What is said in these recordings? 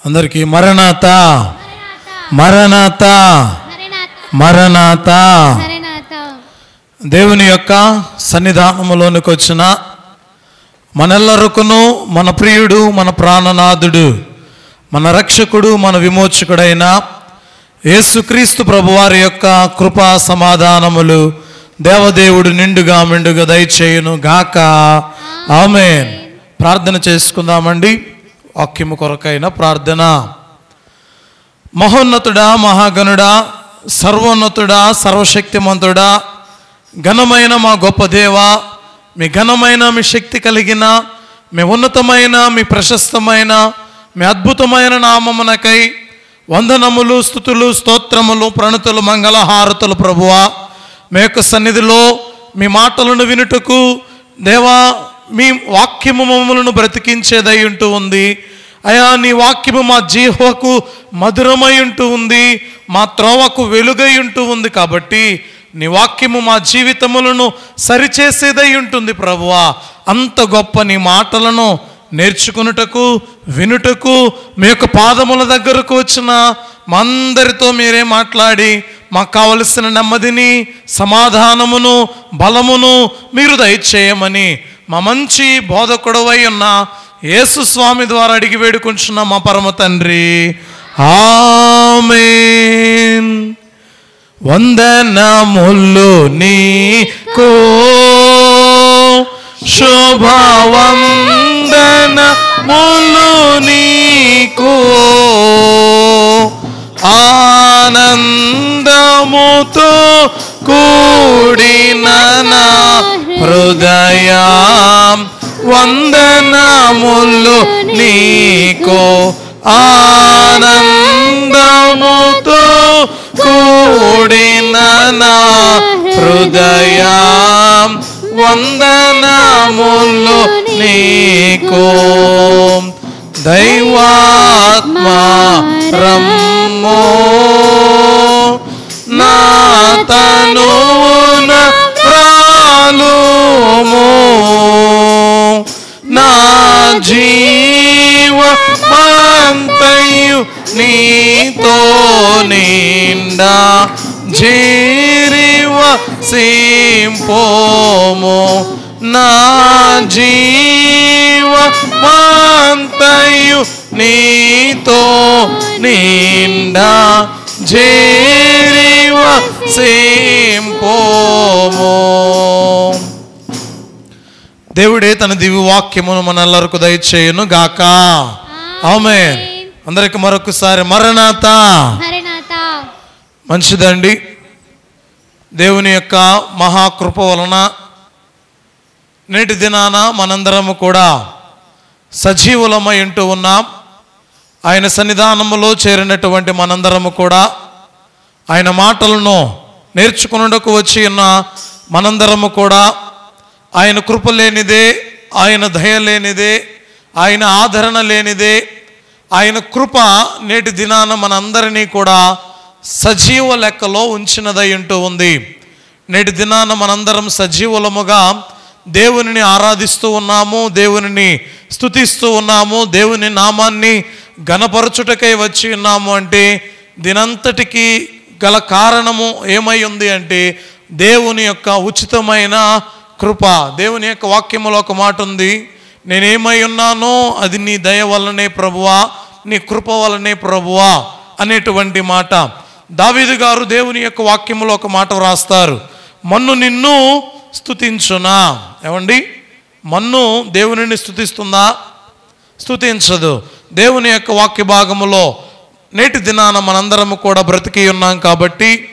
అందరికీ మరణాత మరణాత మరణాత. దేవుని యొక్క సన్నిధానములోనికి వచ్చిన మనెల్లరకును మన ప్రియుడు, మన ప్రాణనాథుడు, మన రక్షకుడు, మన విమోచకుడైన యేసుక్రీస్తు ప్రభువారి యొక్క కృపా సమాధానములు దేవదేవుడు నిండుగా మెండుగా దయచేయును గాక. ఆమేన్. ప్రార్థన చేసుకుందామండి. వాక్యము కొరకైన ప్రార్థన. మహోన్నతుడా, మహాగణుడా, సర్వోన్నతుడా, సర్వశక్తిమంతుడా, ఘనమైన మా గొప్ప దేవా, మీ ఘనమైన, మీ శక్తి కలిగిన, మీ ఉన్నతమైన, మీ ప్రశస్తమైన, మీ అద్భుతమైన నామమునకై వందనములు, స్తుతులు, స్తోత్రములు, ప్రణతులు, మంగళహారతులు ప్రభువా. మీ యొక్క సన్నిధిలో మీ మాటలను వినుటకు దేవా, మీ వాక్యము మమ్మలను బ్రతికించేదై ఉంటూ ఉంది అయా. నీ వాక్యము మా జీవకు మధురమై ఉంటూ ఉంది, మా త్రోవకు వెలుగై ఉంటూ ఉంది. కాబట్టి నీ వాక్యము మా జీవితములను సరిచేసేదై ఉంటుంది ప్రభువా. అంత గొప్ప నీ మాటలను నేర్చుకున్నటకు, వినుటకు మీ యొక్క పాదముల దగ్గరకు వచ్చిన మా అందరితో మీరే మాట్లాడి మాకు కావలసిన నెమ్మదిని, సమాధానమును, బలమును మీరు దయచేయమని మా మంచి బోధకుడవై ఉన్న యేసు స్వామి ద్వారా అడిగి వేడుకుంటున్న మా పరమ తండ్రి. ఆమేన్. వందనములు నీకు, శుభవందనములు నీకు, ఆనందముతో కూడిన నా హృదయం. వందనములు నీకు, ఆనందముతో కూడిన నా హృదయం. వందనములు నీకు. దైవాత్మ రమ్మో నా తనువున ప్రాలుమో, నా జీవమంతయు నీతో నిండా జీరివ సింపోము. నా జీవమంతయు నీతో నిండా జీరివ సింపోము. దేవుడే తన దివ్య వాక్యమును మనెల్లరకు దయచేయును గాక. ఆమేన్. అందరికి మరొకసారి మరణాత. మంచిదండి. దేవుని యొక్క మహాకృప వలన నేటి దినాన మనందరము కూడా సజీవులమై ఉంటూ ఉన్నాం. ఆయన సన్నిధానములో చేరినటువంటి మనందరము కూడా ఆయన మాటలను నేర్చుకున్నకు వచ్చి ఉన్న మనందరము కూడా ఆయన కృప లేనిదే, ఆయన దయ లేనిదే, ఆయన ఆదరణ లేనిదే, ఆయన కృప నేటి దినాన మనందరినీ కూడా సజీవ లెక్కలో ఉంచినదై ఉంటూ ఉంది. నేటి దినాన మనందరం సజీవులముగా దేవునిని ఆరాధిస్తూ ఉన్నాము, దేవునిని స్తుతిస్తూ ఉన్నాము, దేవుని నామాన్ని ఘనపరచుటకై వచ్చి ఉన్నాము. అంటే దీనంతటికీ గల కారణము ఏమై ఉంది అంటే దేవుని యొక్క ఉచితమైన కృప. దేవుని యొక్క వాక్యములో ఒక మాట ఉంది, నేనేమై ఉన్నానో అది నీ దయ వల్లనే ప్రభువా, నీ కృప వల్లనే ప్రభువా అనేటువంటి మాట. దావీదు గారు దేవుని యొక్క వాక్యములో ఒక మాట వ్రాస్తారు, మన్ను నిన్ను స్తుతించునా. ఏమండి, మన్ను దేవునిని స్తుతిస్తుందా? స్తుతించదు. దేవుని యొక్క వాక్య భాగములో నేటి దినాన మనందరము కూడా బ్రతికి ఉన్నాం కాబట్టి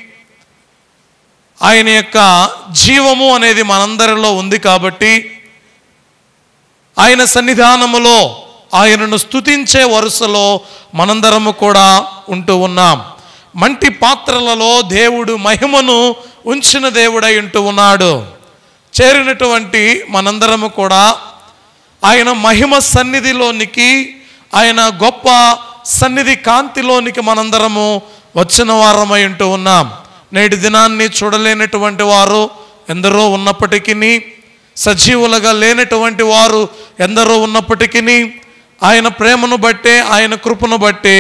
ఆయన యొక్క జీవము అనేది మనందరిలో ఉంది కాబట్టి ఆయన సన్నిధానములో ఆయనను స్తుతించే వరుసలో మనందరము కూడా ఉంటూ ఉన్నాం. మంటి పాత్రలలో దేవుడు మహిమను ఉంచిన దేవుడై ఉంటూ ఉన్నాడు. చేరినటువంటి మనందరము కూడా ఆయన మహిమ సన్నిధిలోనికి, ఆయన గొప్ప సన్నిధి కాంతిలోనికి మనందరము వచ్చిన వారమై ఉంటూ ఉన్నాం. నేటి దినాన్ని చూడలేనటువంటి వారు ఎందరో ఉన్నప్పటికీ, సజీవులుగా లేనటువంటి వారు ఎందరో ఉన్నప్పటికీ ఆయన ప్రేమను బట్టే, ఆయన కృపను బట్టే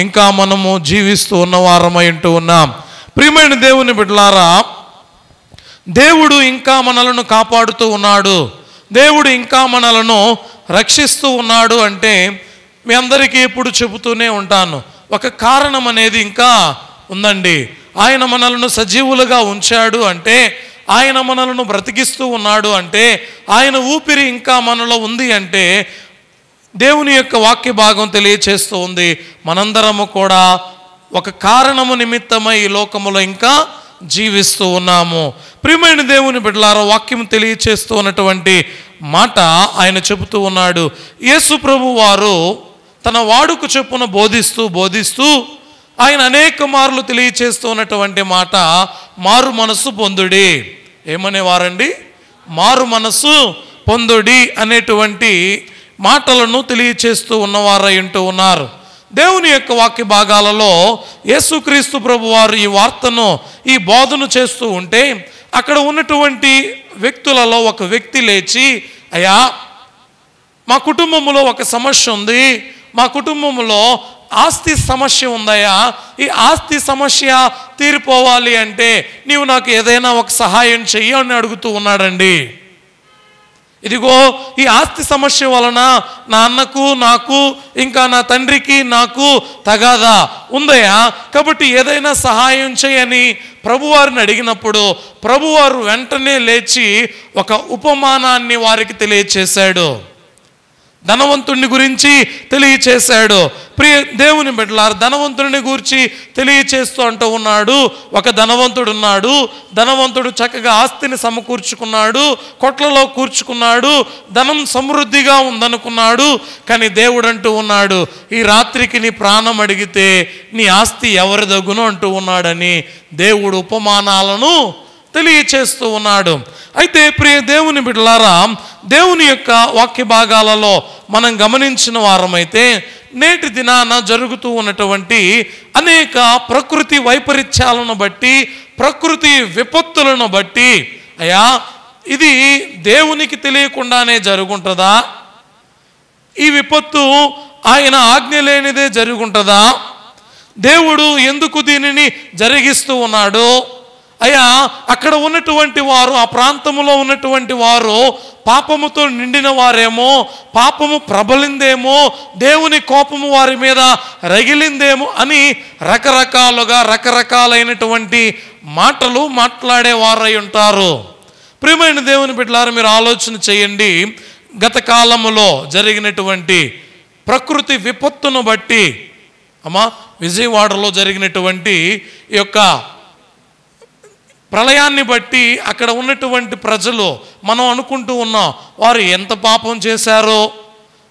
ఇంకా మనము జీవిస్తూ ఉన్నవారమై ఉంటూ ఉన్నాం. ప్రియమైన దేవుని బిడ్డలారా, దేవుడు ఇంకా మనలను కాపాడుతూ ఉన్నాడు, దేవుడు ఇంకా మనలను రక్షిస్తూ ఉన్నాడు అంటే మీ అందరికీ ఎప్పుడు చెబుతూనే ఉంటాను, ఒక కారణం అనేది ఇంకా ఉందండి. ఆయన మనలను సజీవులుగా ఉంచాడు అంటే, ఆయన మనలను బ్రతికిస్తూ ఉన్నాడు అంటే, ఆయన ఊపిరి ఇంకా మనలో ఉంది అంటే దేవుని యొక్క వాక్య భాగం తెలియచేస్తూ ఉంది, మనందరము కూడా ఒక కారణము నిమిత్తమై ఈ లోకములో ఇంకా జీవిస్తూ ఉన్నాము. ప్రియమైన దేవుని బిడ్డలారా, వాక్యం తెలియచేస్తూ ఉన్నటువంటి మాట ఆయన చెబుతూ ఉన్నాడు. యేసు ప్రభు వారు తన వాడుక చొప్పున బోధిస్తూ ఆయన అనేక మార్లు తెలియచేస్తూ ఉన్నటువంటి మాట, మారు మనస్సు పొందుడి. ఏమనేవారండి? మారు మనస్సు పొందుడి అనేటువంటి మాటలను తెలియచేస్తూ ఉన్నవారై ఉంటూ ఉన్నారు. దేవుని యొక్క వాక్య భాగాలలో యేసుక్రీస్తు ప్రభు వారు ఈ వార్తను, ఈ బోధను చేస్తూ ఉంటే అక్కడ ఉన్నటువంటి వ్యక్తులలో ఒక వ్యక్తి లేచి, అయ్యా మా కుటుంబంలో ఒక సమస్య ఉంది, మా కుటుంబంలో ఆస్తి సమస్య ఉందయ్యా, ఈ ఆస్తి సమస్య తీరిపోవాలి అంటే నీవు నాకు ఏదైనా ఒక సహాయం చెయ్యి అని అడుగుతూ ఉన్నాడండి. ఇదిగో ఈ ఆస్తి సమస్య వలన నా అన్నకు, నాకు, ఇంకా నా తండ్రికి నాకు తగాదా ఉందయ్యా, కాబట్టి ఏదైనా సహాయం చేయని ప్రభువారిని అడిగినప్పుడు ప్రభువారు వెంటనే లేచి ఒక ఉపమానాన్ని వారికి తెలియచేశాడు. ధనవంతుడిని గురించి తెలియచేశాడు. ప్రియ దేవుని బిడ్డలారా, ధనవంతుడిని గురించి తెలియచేస్తూ అంటూ ఉన్నాడు, ఒక ధనవంతుడు ఉన్నాడు, ధనవంతుడు చక్కగా ఆస్తిని సమకూర్చుకున్నాడు, కొట్లలో కూర్చుకున్నాడు, ధనం సమృద్ధిగా ఉందనుకున్నాడు. కానీ దేవుడు అంటూ ఉన్నాడు, ఈ రాత్రికి నీ ప్రాణం అడిగితే నీ ఆస్తి ఎవరి దగ్గును అంటూ ఉన్నాడని దేవుడు ఉపమానాలను తెలియచేస్తూ ఉన్నాడు. అయితే ప్రియ దేవుని బిడ్డలారా, దేవుని యొక్క వాక్య భాగాలలో మనం గమనించిన వారమైతే నేటి దినాన జరుగుతూ ఉన్నటువంటి అనేక ప్రకృతి వైపరీత్యాలను బట్టి, ప్రకృతి విపత్తులను బట్టి, అయ్యా ఇది దేవునికి తెలియకుండానే జరుగుంటుందా? ఈ విపత్తు ఆయన ఆజ్ఞ లేనిదే జరుగుంటుందా? దేవుడు ఎందుకు దీనిని జరిగిస్తూ ఉన్నాడు? అయ్యా అక్కడ ఉన్నటువంటి వారు, ఆ ప్రాంతంలో ఉన్నటువంటి వారు పాపముతో నిండిన వారేమో, పాపము ప్రబలిందేమో, దేవుని కోపము వారి మీద రగిలిందేమో అని రకరకాలైనటువంటి మాటలు మాట్లాడేవారై ఉంటారు. ప్రియమైన దేవుని బిడ్డలారా, మీరు ఆలోచన చేయండి. గత కాలములో జరిగినటువంటి ప్రకృతి విపత్తును బట్టి, విజయవాడలో జరిగినటువంటి ఈ యొక్క ప్రళయాన్ని బట్టి అక్కడ ఉన్నటువంటి ప్రజలు మనం అనుకుంటూ ఉన్నాం, వారు ఎంత పాపం చేశారో,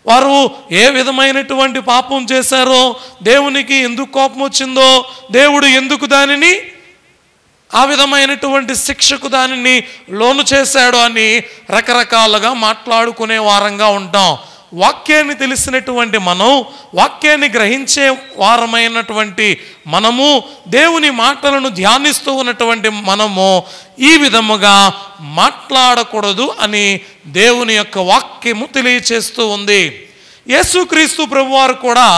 వారు ఏ విధమైనటువంటి పాపం చేశారో, దేవునికి ఎందుకు కోపం వచ్చిందో, దేవుడు ఎందుకు దానిని ఆ విధమైనటువంటి శిక్షకు దానిని లోను చేశాడు అని రకరకాలుగా మాట్లాడుకునే వారంగా ఉంటాం. వాక్యాన్ని తెలిసినటువంటి మనం, వాక్యాన్ని గ్రహించే వారమైనటువంటి మనము, దేవుని మాటలను ధ్యానిస్తూ ఉన్నటువంటి మనము ఈ విధముగా మాట్లాడకూడదు అని దేవుని యొక్క వాక్యము తెలియచేస్తూ ఉంది. యేసుక్రీస్తు ప్రభువారు కూడా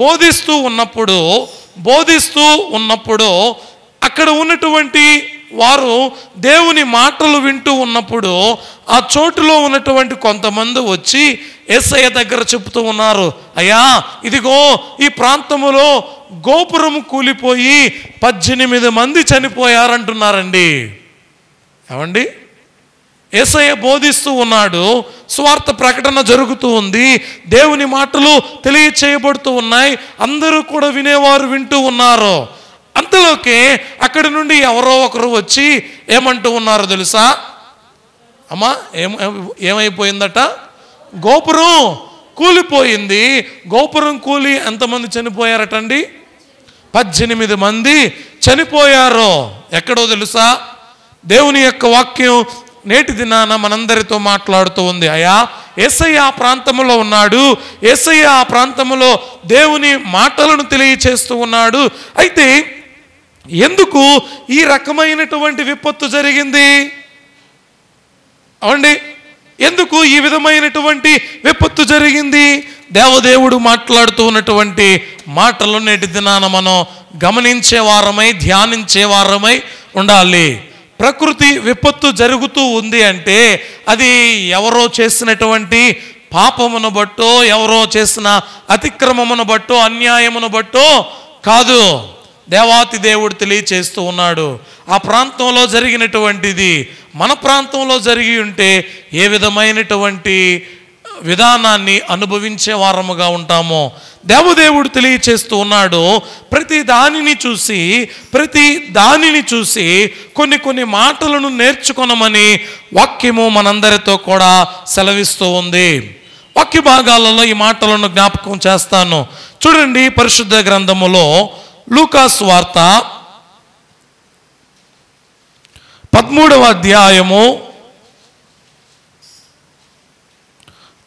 బోధిస్తూ ఉన్నప్పుడు అక్కడ ఉన్నటువంటి వారు దేవుని మాటలు వింటూ ఉన్నప్పుడు ఆ చోటులో ఉన్నటువంటి కొంతమంది వచ్చి యేసయ్య దగ్గర చెప్తూ ఉన్నారు, అయ్యా ఇదిగో ఈ ప్రాంతములో గోపురము కూలిపోయి 18 మంది చనిపోయారంటున్నారండి. ఏమండి, యేసయ్య బోధిస్తూ ఉన్నాడు, స్వార్థ ప్రకటన జరుగుతూ ఉంది, దేవుని మాటలు తెలియచేయబడుతూ ఉన్నాయి, అందరూ కూడా వినేవారు వింటూ ఉన్నారు. అంతలోకే అక్కడి నుండి ఎవరో ఒకరు వచ్చి ఏమంటూ ఉన్నారో తెలుసా? అమ్మా ఏమైపోయిందట? గోపురం కూలిపోయింది. గోపురం కూలి ఎంతమంది చనిపోయారటండి? 18 మంది చనిపోయారు. ఎక్కడో తెలుసా? దేవుని యొక్క వాక్యం నేటి దినాన మనందరితో మాట్లాడుతూ ఉంది. అయ్యా యేసయ్య ఆ ప్రాంతంలో ఉన్నాడు, యేసయ్య ఆ ప్రాంతంలో దేవుని మాటలను తెలియచేస్తూ ఉన్నాడు. అయితే ఎందుకు ఈ రకమైనటువంటి విపత్తు జరిగింది? అవండి, ఎందుకు ఈ విధమైనటువంటి విపత్తు జరిగింది? దేవదేవుడు మాట్లాడుతూ ఉన్నటువంటి మాటలు నేటి దినాన మనం గమనించే వారమై ధ్యానించే వారమై ఉండాలి. ప్రకృతి విపత్తు జరుగుతూ ఉంది అంటే అది ఎవరో చేసినటువంటి పాపమును బట్టో, ఎవరో చేసిన అతిక్రమమును బట్టో, అన్యాయమును బట్టో కాదు. దేవాతి దేవుడు తెలియచేస్తూ ఉన్నాడు. ఆ ప్రాంతంలో జరిగినటువంటిది మన ప్రాంతంలో జరిగి ఉంటే ఏ విధమైనటువంటి విధానాన్ని అనుభవించే వారముగా ఉంటామో దేవదేవుడు తెలియచేస్తూ ఉన్నాడు. ప్రతి దానిని చూసి కొన్ని మాటలను నేర్చుకొనమని వాక్యము మనందరితో కూడా సెలవిస్తూ ఉంది. వాక్య భాగాలలో ఈ మాటలను జ్ఞాపకం చేస్తాను. చూడండి, పరిశుద్ధ గ్రంథములో లూకాసు వార్త 13వ అధ్యాయము,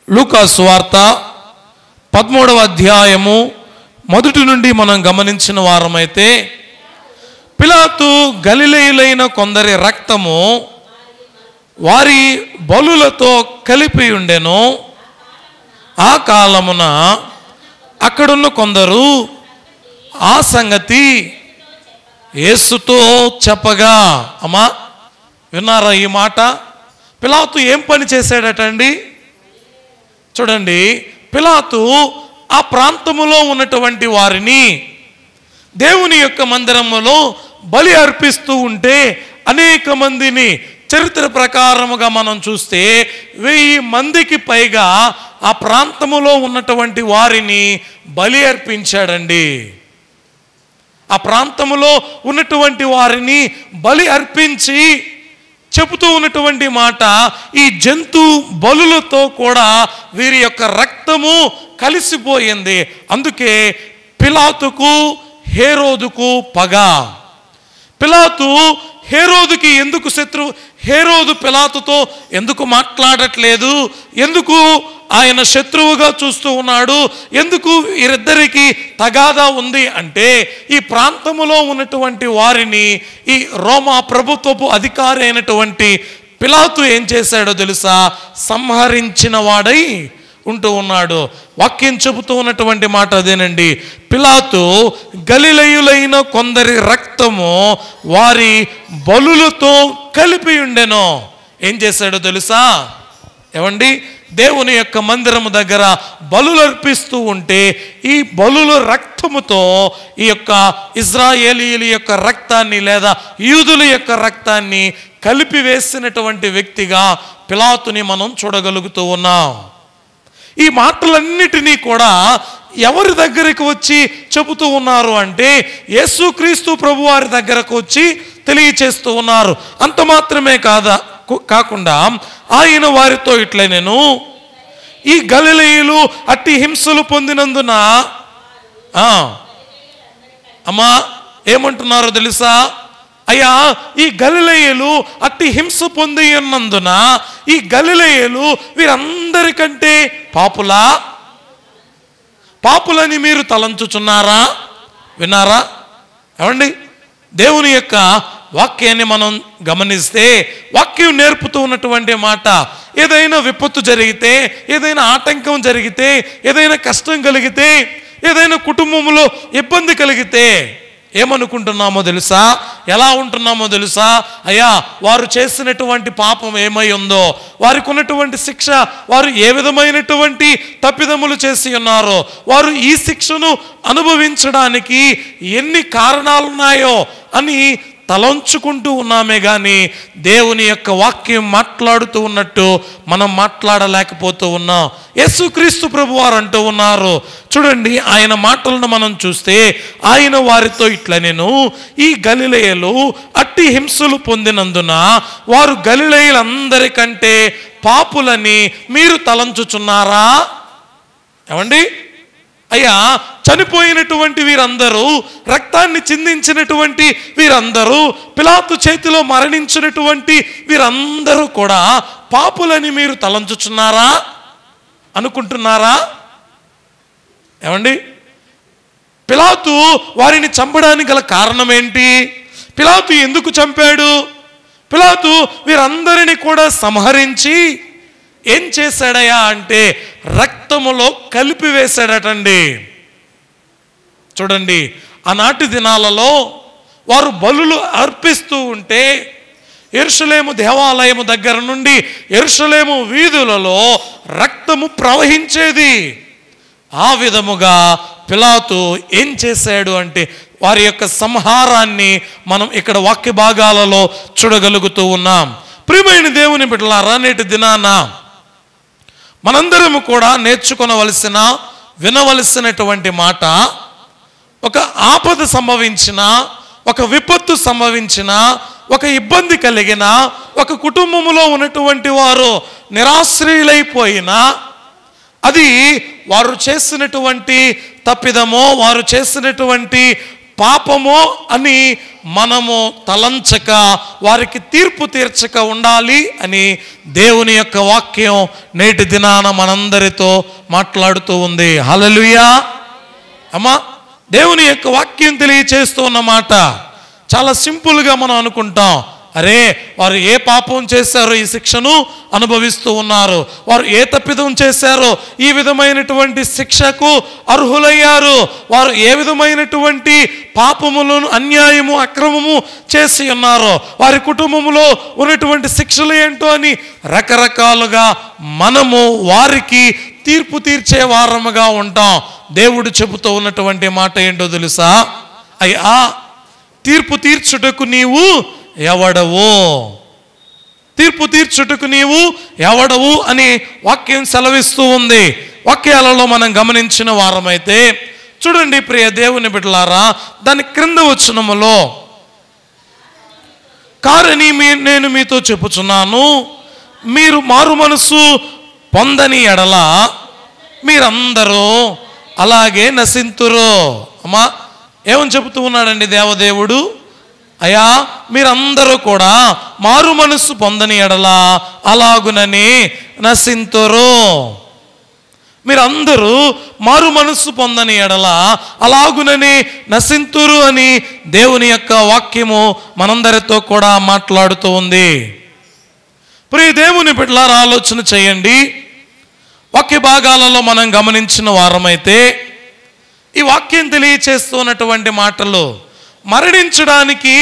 లూకాసు వార్త 13వ అధ్యాయము మొదటి నుండి మనం గమనించిన వారమైతే, పిలాతు గలిలయులైన కొందరి రక్తము వారి బలులతో కలిపి ఉండెను. ఆ కాలమున అక్కడున్న కొందరు ఆ సంగతి యేసుతో చెప్పగా. అమ్మా, విన్నారా ఈ మాట? పిలాతు ఏం పని చేశాడటండి? చూడండి, పిలాతు ఆ ప్రాంతములో ఉన్నటువంటి వారిని దేవుని యొక్క మందిరములో బలి అర్పిస్తూ ఉంటే అనేక మందిని, చరిత్ర ప్రకారముగా మనం చూస్తే 1000 మందికి పైగా ఆ ప్రాంతములో ఉన్నటువంటి వారిని బలి అర్పించాడండి. ఆ ప్రాంతములో ఉన్నటువంటి వారిని బలి అర్పించి చెబుతూ ఉన్నటువంటి మాట, ఈ జంతు బలులతో కూడా వీరి యొక్క రక్తము కలిసిపోయింది. అందుకే పిలాతుకు హేరోదుకు పగ. పిలాతు హేరోదుకి ఎందుకు శత్రువు? హేరోదు పిలాతుతో ఎందుకు మాట్లాడట్లేదు? ఎందుకు ఆయన శత్రువుగా చూస్తూ ఉన్నాడు? ఎందుకు వీరిద్దరికి తగాదా ఉంది అంటే, ఈ ప్రాంతములో ఉన్నటువంటి వారిని ఈ రోమా ప్రభుత్వపు అధికారి అయినటువంటి పిలాతు ఏం చేశాడో తెలుసా? సంహరించిన వాడై ఉంటూ ఉన్నాడు. వాక్యం చెబుతూ ఉన్నటువంటి మాట అదేనండి. పిలాతు గలిలయులైన కొందరి రక్తము వారి బలులతో కలిపి ఉండెను. ఏం చేశాడో తెలుసా? ఏమండి, దేవుని యొక్క మందిరము దగ్గర బలులు అర్పిస్తూ ఉంటే ఈ బలుల రక్తముతో ఈ యొక్క ఇజ్రాయేలీయుల యొక్క రక్తాన్ని లేదా యూదుల యొక్క రక్తాన్ని కలిపి వేసినటువంటి వ్యక్తిగా పిలాతుని మనం చూడగలుగుతూ ఉన్నాం. ఈ మాటలన్నిటినీ కూడా ఎవరి దగ్గరికి వచ్చి చెబుతూ ఉన్నారు అంటే యేసుక్రీస్తు ప్రభు వారి దగ్గరకు వచ్చి తెలియచేస్తూ ఉన్నారు. అంత మాత్రమే కాకుండా ఆయన వారితో ఇట్లా, నేను ఈ గలిలయులు అట్టి హింసలు పొందినందున అమ్మా ఏమంటున్నారో తెలుసా? అయ్యా, ఈ గలిలయులు అట్టి హింస పొంది ఉన్నందున ఈ గలిలయులు వీరందరికంటే పాపులని మీరు తలంచుచున్నారా? విన్నారా? ఏమండి, దేవుని యొక్క వాక్యాన్ని మనం గమనిస్తే వాక్యం నేర్పుతూ ఉన్నటువంటి మాట, ఏదైనా విపత్తు జరిగితే, ఏదైనా ఆటంకం జరిగితే, ఏదైనా కష్టం కలిగితే, ఏదైనా కుటుంబంలో ఇబ్బంది కలిగితే ఏమనుకుంటున్నామో తెలుసా? ఎలా ఉంటున్నామో తెలుసా? అయ్యా, వారు చేసినటువంటి పాపం ఏమై ఉందో, వారికి ఉన్నటువంటి శిక్ష, వారు ఏ విధమైనటువంటి తప్పిదములు చేసి ఉన్నారో, వారు ఈ శిక్షను అనుభవించడానికి ఎన్ని కారణాలున్నాయో అని తలంచుకుంటూ ఉన్నామే కానీ దేవుని యొక్క వాక్యం మాట్లాడుతూ ఉన్నట్టు మనం మాట్లాడలేకపోతూ ఉన్నాం. యేసుక్రీస్తు ప్రభు వారు అంటూ ఉన్నారు. చూడండి, ఆయన మాటలను మనం చూస్తే ఆయన వారితో ఇట్లా, నేను ఈ గలిలయలు అట్టి హింసలు పొందినందున వారు గలిలయులందరికంటే పాపులని మీరు తలంచుచున్నారా? ఏమండి, అయ్యా, చనిపోయినటువంటి వీరందరూ, రక్తాన్ని చిందించినటువంటి వీరందరూ, పిలాతు చేతిలో మరణించినటువంటి వీరందరూ కూడా పాపులని మీరు తలంచుచున్నారా? అనుకుంటున్నారా? ఏమండి, పిలాతు వారిని చంపడానికి గల కారణం ఏంటి? పిలాతు ఎందుకు చంపాడు? పిలాతు వీరందరినీ కూడా సంహరించి ఏం చేశాడయా అంటే రక్తములో కలిపివేశాడటండి. చూడండి, ఆనాటి దినాలలో వారు బలులు అర్పిస్తూ ఉంటే యెరూషలేము దేవాలయము దగ్గర నుండి యెరూషలేము వీధులలో రక్తము ప్రవహించేది. ఆ విధముగా పిలాతు ఏం చేశాడు అంటే వారి యొక్క సంహారాన్ని మనం ఇక్కడ వాక్య భాగాలలో చూడగలుగుతూ ఉన్నాం. ప్రియమైన దేవుని బిడ్డలారా, నేటి దినాన మనందరము కూడా నేర్చుకొనవలసిన, వినవలసినటువంటి మాట, ఒక ఆపద సంభవించిన, ఒక విపత్తు సంభవించిన, ఒక ఇబ్బంది కలిగిన, ఒక కుటుంబములో ఉన్నటువంటి వారు నిరాశ్రయులైపోయినా అది వారు చేసినటువంటి తప్పిదమో, వారు చేసినటువంటి పాపమో అని మనము తలంచక వారికి తీర్పు తీర్చక ఉండాలి అని దేవుని యొక్క వాక్యం నేటి దినాన మనందరితో మాట్లాడుతూ ఉంది. హల్లెలూయా. అమ్మా, దేవుని యొక్క వాక్యం తెలియచేస్తూ ఉన్నమాట చాలా సింపుల్గా మనం అనుకుంటాం, అరే వారు ఏ పాపం చేశారో ఈ శిక్షను అనుభవిస్తూ ఉన్నారు, వారు ఏ తప్పిదం చేశారో ఈ విధమైనటువంటి శిక్షకు అర్హులయ్యారు, వారు ఏ విధమైనటువంటి పాపములను, అన్యాయము, అక్రమము చేసి ఉన్నారో వారి కుటుంబంలో ఉన్నటువంటి శిక్షలు ఏంటో అని రకరకాలుగా మనము వారికి తీర్పు తీర్చే వారముగా ఉంటాం. దేవుడు చెబుతూ ఉన్నటువంటి మాట ఏంటో తెలుసా? అయ్యా, తీర్పు తీర్చుటకు నీవు ఎవడవు, తీర్పు తీర్చుటకు నీవు ఎవడవు అని వాక్యం సెలవిస్తూ ఉంది. వాక్యాలలో మనం గమనించిన వారమైతే చూడండి ప్రియ దేవుని బిడ్డలారా, దాని క్రింద వచనములో కారని నేను మీతో చెప్పుచున్నాను, మీరు మారు మనసు పొందని ఎడల మీరందరూ అలాగే నశింతురు. అమ్మా, ఏమని చెబుతూ ఉన్నాడండి దేవదేవుడు? అయ్యా, మీరందరూ కూడా మారు మనస్సు పొందని ఎడల అలాగునని నశింతురు. మీరందరూ మారు మనస్సు పొందని ఎడల అలాగునని నశింతురు అని దేవుని యొక్క వాక్యము మనందరితో కూడా మాట్లాడుతూ ఉంది. ప్రియ దేవుని బిడ్డలారా, ఆలోచన చేయండి. వాక్య భాగాలలో మనం గమనించిన వారమైతే ఈ వాక్యం తెలియచేస్తున్నటువంటి మాటలు, మరణించడానికి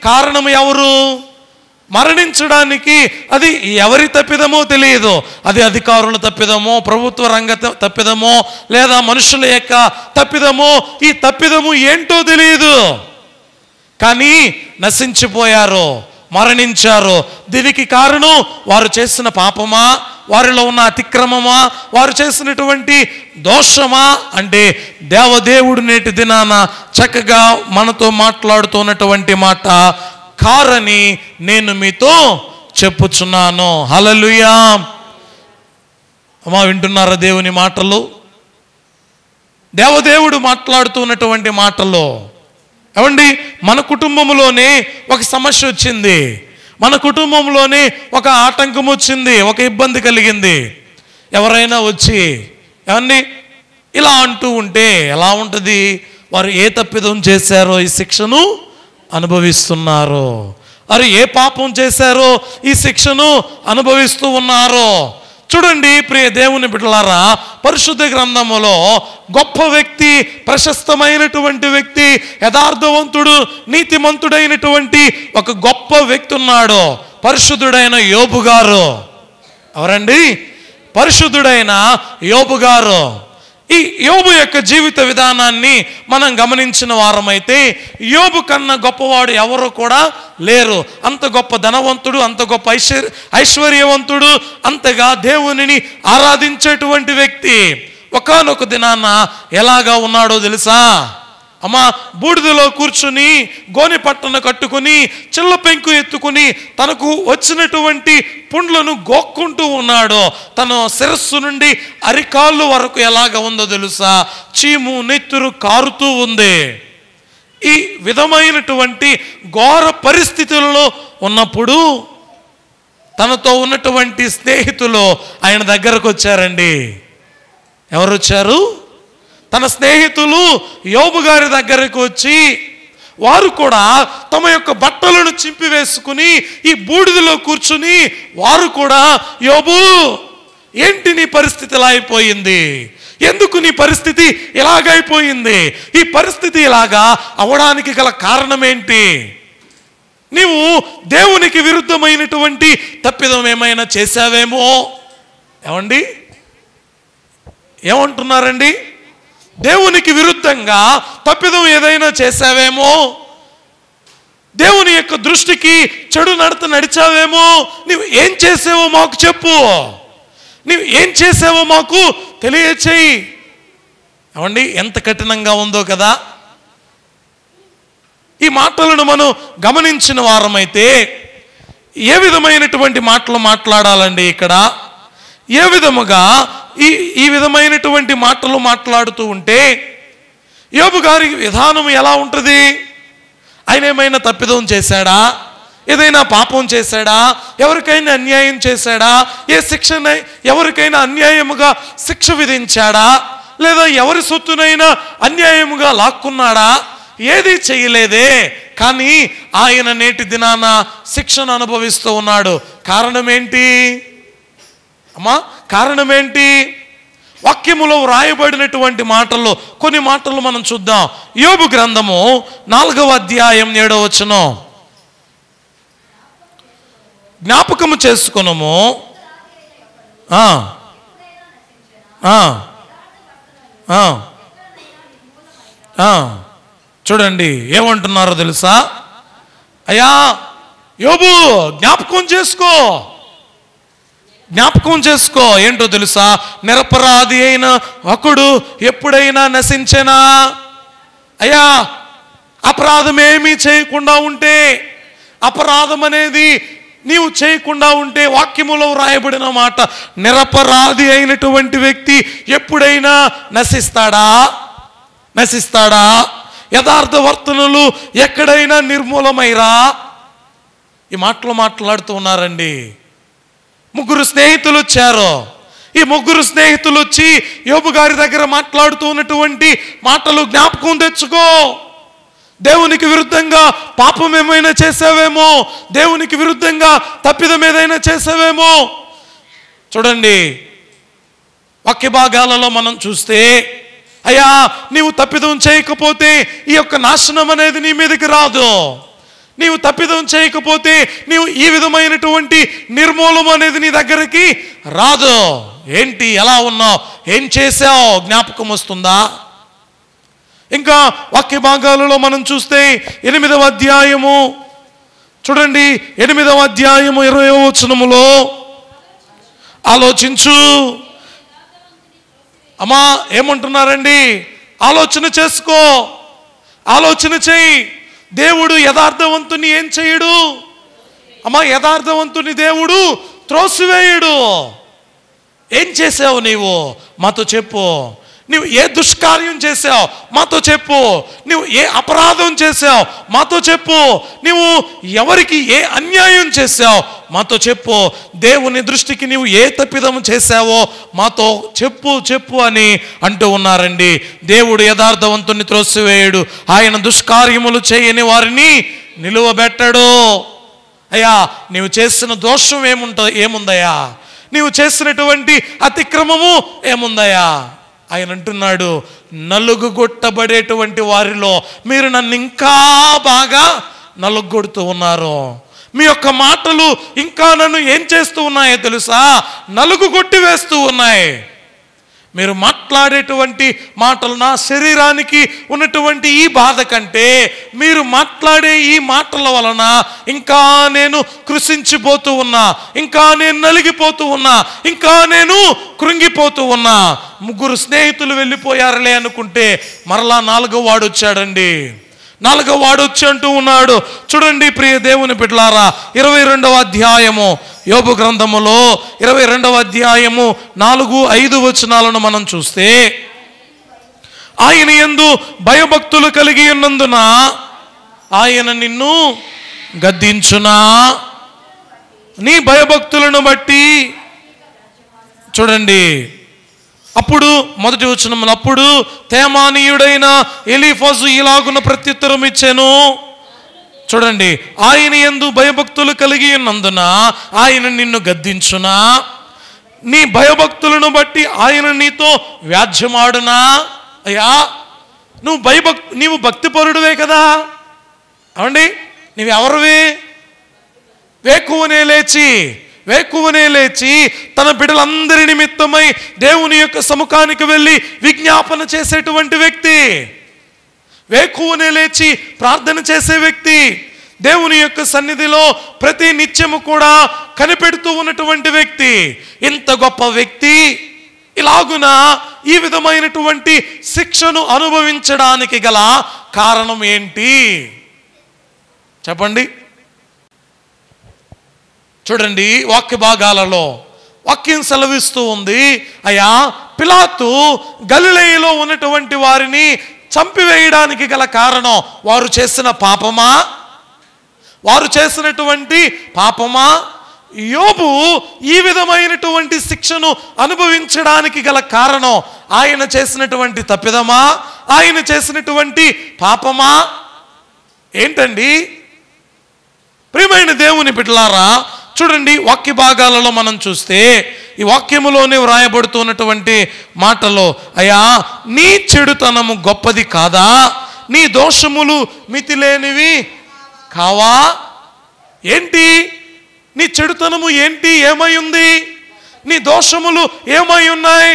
కారణం ఎవరు? మరణించడానికి అది ఎవరి తప్పిదమో తెలియదు. అది అధికారుల తప్పిదమో, ప్రభుత్వ రంగ తప్పిదమో, లేదా మనుషుల యొక్క తప్పిదమో, ఈ తప్పిదము ఏంటో తెలియదు. కానీ నశించిపోయారు, మరణించారు. దీనికి కారణం వారు చేసిన పాపమా, వారిలో ఉన్న అతిక్రమమా, వారు చేసినటువంటి దోషమా అంటే దేవదేవుడు నేటి దినాన చక్కగా మనతో మాట్లాడుతున్నటువంటి మాట, కారని నేను మీతో చెప్పుచున్నాను. హల్లెలూయా. అమ్మా, వింటున్నారా దేవుని మాటలు? దేవదేవుడు మాట్లాడుతున్నటువంటి మాటలు. ఏమండి, మన కుటుంబంలోనే ఒక సమస్య వచ్చింది, మన కుటుంబంలోనే ఒక ఆటంకం వచ్చింది, ఒక ఇబ్బంది కలిగింది. ఎవరైనా వచ్చి ఏమండి ఇలా అంటూ ఉంటే ఎలా ఉంటుంది? వారు ఏ తప్పిదం చేశారో ఈ శిక్షను అనుభవిస్తున్నారు, వారు ఏ పాపం చేశారో ఈ శిక్షను అనుభవిస్తూ ఉన్నారో. చూడండి ప్రియ దేవుని బిడ్డలారా, పరిశుద్ధ గ్రంథములో గొప్ప వ్యక్తి, ప్రశస్తమైనటువంటి వ్యక్తి, యథార్థవంతుడు, నీతిమంతుడైనటువంటి ఒక గొప్ప వ్యక్తి ఉన్నాడు. పరిశుద్ధుడైన యోబు గారు. ఎవరండి? పరిశుద్ధుడైన యోబు గారు. ఈ యోబు యొక్క జీవిత విధానాన్ని మనం గమనించిన వారమైతే యోబు కన్నా గొప్పవాడు ఎవరు కూడా లేరు. అంత గొప్ప ధనవంతుడు, అంత గొప్ప ఐశ్వర్యవంతుడు, అంతగా దేవునిని ఆరాధించేటువంటి వ్యక్తి. ఒకానొక దినాన ఎలాగా ఉన్నాడో తెలుసా? అమ్మా, బూడిదలో కూర్చుని గోనె పట్టను కట్టుకుని చిల్ల పెంకు ఎత్తుకుని తనకు వచ్చినటువంటి పుండ్లను గోక్కుంటూ ఉన్నాడు. తన శిరస్సు నుండి అరికాళ్ళు వరకు ఎలాగ ఉందో తెలుసా? చీము, నెత్తురు కారుతూ ఉంది. ఈ విధమైనటువంటి ఘోర పరిస్థితులలో ఉన్నప్పుడు తనతో ఉన్నటువంటి స్నేహితులు ఆయన దగ్గరకు వచ్చారండి. ఎవరు వచ్చారు? తన స్నేహితులు యోబు గారి దగ్గరకు వచ్చి వారు కూడా తమ యొక్క బట్టలను చింపివేసుకుని ఈ బూడిదలో కూర్చుని వారు కూడా, యోబు ఏంటి నీ పరిస్థితి ఇలా అయిపోయింది? ఎందుకు నీ పరిస్థితి ఇలాగైపోయింది? ఈ పరిస్థితి ఇలాగా అవడానికి గల కారణం ఏంటి? నీవు దేవునికి విరుద్ధమైనటువంటి తప్పిదం ఏమైనా చేశావేమో. ఏమండి, ఏమంటున్నారండి? దేవునికి విరుద్ధంగా తప్పిదం ఏదైనా చేశావేమో, దేవుని యొక్క దృష్టికి చెడు నడత నడిచావేమో. నువ్వు ఏం చేసావో మాకు చెప్పు, నువ్వు ఏం చేసావో మాకు తెలియచేయి. ఏమండి, ఎంత కఠినంగా ఉందో కదా. ఈ మాటలను మనం గమనించిన వారమైతే ఏ విధమైనటువంటి మాటలు మాట్లాడాలండి? ఇక్కడ ఏ విధముగా ఈ విధమైనటువంటి మాటలు మాట్లాడుతూ ఉంటే యోబు గారి విధానం ఎలా ఉంటుంది? ఆయన ఏమైనా తప్పిదం చేశాడా? ఏదైనా పాపం చేశాడా? ఎవరికైనా అన్యాయం చేశాడా? ఎవరికైనా అన్యాయముగా శిక్ష విధించాడా? లేదా ఎవరి సొత్తునైనా అన్యాయముగా లాక్కున్నాడా? ఏది చేయలేదే. కానీ ఆయన నేటి దినాన శిక్షను అనుభవిస్తూ ఉన్నాడు. కారణం ఏంటి అమ్మా? కారణం ఏంటి? వాక్యములో వ్రాయబడినటువంటి మాటల్లో కొన్ని మాటలు మనం చూద్దాం. యోబు గ్రంథము 4వ అధ్యాయం 7వ వచనం. జ్ఞాపకము చేసుకొనుము, చూడండి ఏమంటున్నారో తెలుసా? అయ్యా యోబు, జ్ఞాపకం చేసుకో, జ్ఞాపకం చేసుకో. ఏంటో తెలుసా? నిరపరాధి అయిన ఒకడు ఎప్పుడైనా నశించెనా? అయ్యా, అపరాధం ఏమీ చేయకుండా ఉంటే, అపరాధం అనేది నీవు చేయకుండా ఉంటే, వాక్యములో వ్రాయబడిన మాట, నిరపరాధి అయినటువంటి వ్యక్తి ఎప్పుడైనా నశిస్తాడా? నశిస్తాడా? యథార్థ వర్తనలు ఎక్కడైనా నిర్మూలమైరా? ఈ మాటలు మాట్లాడుతూ ఉన్నారండి. ముగ్గురు స్నేహితులు వచ్చారు. ఈ ముగ్గురు స్నేహితులు వచ్చి యోబు గారి దగ్గర మాట్లాడుతూ ఉన్నటువంటి మాటలు జ్ఞాపకం తెచ్చుకో. దేవునికి విరుద్ధంగా పాపం ఏమైనా చేసావేమో, దేవునికి విరుద్ధంగా తప్పిదం ఏదైనా చేసావేమో. చూడండి వాక్య భాగాలలో మనం చూస్తే, అయ్యా నీవు తప్పిదం చేయకపోతే ఈ యొక్క నాశనం అనేది నీ మీదకి రాదు. నీవు తప్పిదం చేయకపోతే నీవు ఈ విధమైనటువంటి నిర్మూలం అనేది నీ దగ్గరికి రాదు. ఏంటి, ఎలా ఉన్నావు, ఏం చేసావు, జ్ఞాపకం వస్తుందా? ఇంకా వాక్య భాగాలలో మనం చూస్తే 8వ అధ్యాయము చూడండి, 8వ అధ్యాయము 20వ వచనములో, ఆలోచించు. అమ్మా ఏమంటున్నారండి? ఆలోచన చేసుకో, ఆలోచన చెయ్యి. దేవుడు యథార్థవంతుని ఏం చేయడు అమ్మా? యథార్థవంతుని దేవుడు త్రోసివేయుడు. ఏం చేసావు నీవు? మాతో చెప్పు. నువ్వు ఏ దుష్కార్యం చేసావు? మాతో చెప్పు. నువ్వు ఏ అపరాధం చేసావు? మాతో చెప్పు. నువ్వు ఎవరికి ఏ అన్యాయం చేసావు? మాతో చెప్పు. దేవుని దృష్టికి నువ్వు ఏ తప్పిదం చేసావో మాతో చెప్పు చెప్పు అని అంటూ ఉన్నారండి. దేవుడు యథార్థవంతుని త్రోసివేయుడు, ఆయన దుష్కార్యములు చేయని వారిని నిలువబెట్టడు. అయ్యా నీవు చేసిన దోషం ఏముందయ్యా? నీవు చేసినటువంటి అతిక్రమము ఏముందయ్యా? ఆయన అంటున్నాడు, నలుగుగొట్టబడేటువంటి వారిలో మీరు నన్ను ఇంకా బాగా నలుగొడుతూ ఉన్నారు. మీ యొక్క మాటలు ఇంకా నన్ను ఏం చేస్తూ ఉన్నాయో తెలుసా? నలుగుగొట్టి వేస్తూ ఉన్నాయి. మీరు మాట్లాడేటువంటి మాటలు నా శరీరానికి ఉన్నటువంటి ఈ బాధ కంటే మీరు మాట్లాడే ఈ మాటల వలన ఇంకా నేను కృషించిపోతూ ఉన్నా, ఇంకా నేను నలిగిపోతూ ఉన్నా, ఇంకా నేను కృంగిపోతూ ఉన్నా. ముగ్గురు స్నేహితులు వెళ్ళిపోయారులే అనుకుంటే మరలా 4వ వాడు వచ్చాడండి. 4వ వాడు వచ్చి అంటూ ఉన్నాడు. చూడండి ప్రియ దేవుని బిడ్డలారా, 22వ అధ్యాయము యోబు గ్రంథములో 22వ అధ్యాయము 4-5 వచనాలను మనం చూస్తే, ఆయన యందు భయభక్తులు కలిగి ఉన్నందున ఆయన నిన్ను గద్దించునా? నీ భయభక్తులను బట్టి. చూడండి అప్పుడు మొదటి వచనములో, అప్పుడు తేమానీయుడైన ఎలీఫజు ఇలాగున ప్రత్యుత్తరం ఇచ్చెను. చూడండి, ఆయన యందు భయభక్తులు కలిగి ఉన్నందున ఆయన నిన్ను గద్దించునా? నీ భయభక్తులను బట్టి ఆయన నీతో వ్యాజ్యమాడునా? అయ్యా, నీవు భక్తిపరుడువే కదా. అవండి, నీవెవరివి? వేకువనే లేచి తన బిడ్డలందరి నిమిత్తమై దేవుని యొక్క సముఖానికి వెళ్ళి విజ్ఞాపన చేసేటువంటి వ్యక్తి, వేకువనే లేచి ప్రార్థన చేసే వ్యక్తి, దేవుని యొక్క సన్నిధిలో ప్రతి నిత్యము కూడా కనిపెడుతూ ఉన్నటువంటి వ్యక్తి, ఇంత గొప్ప వ్యక్తి ఇలాగున ఈ విధమైనటువంటి శిక్షను అనుభవించడానికి గల కారణం ఏంటి చెప్పండి. చూడండి, వాక్య భాగాలలో వాక్యం సెలవిస్తూ ఉంది, అయ్యా, పిలాతు గలిలయలో ఉన్నటువంటి వారిని చంపివేయడానికి గల కారణం వారు చేసిన పాపమా? వారు చేసినటువంటి పాపమా? యోబు ఈ విధమైనటువంటి శిక్షను అనుభవించడానికి గల కారణం ఆయన చేసినటువంటి తప్పిదమా? ఆయన చేసినటువంటి పాపమా? ఏంటండి? ప్రియమైన దేవుని బిడ్డలారా, చూడండి, వాక్య భాగాలలో మనం చూస్తే ఈ వాక్యములోనే వ్రాయబడుతున్నటువంటి మాటలో, అయ్యా, నీ చెడుతనము గొప్పది కాదా? నీ దోషములు మితిలేనివి కావా? ఏంటి నీ చెడుతనము? ఏంటి? ఏమై ఉంది? నీ దోషములు ఏమై ఉన్నాయి?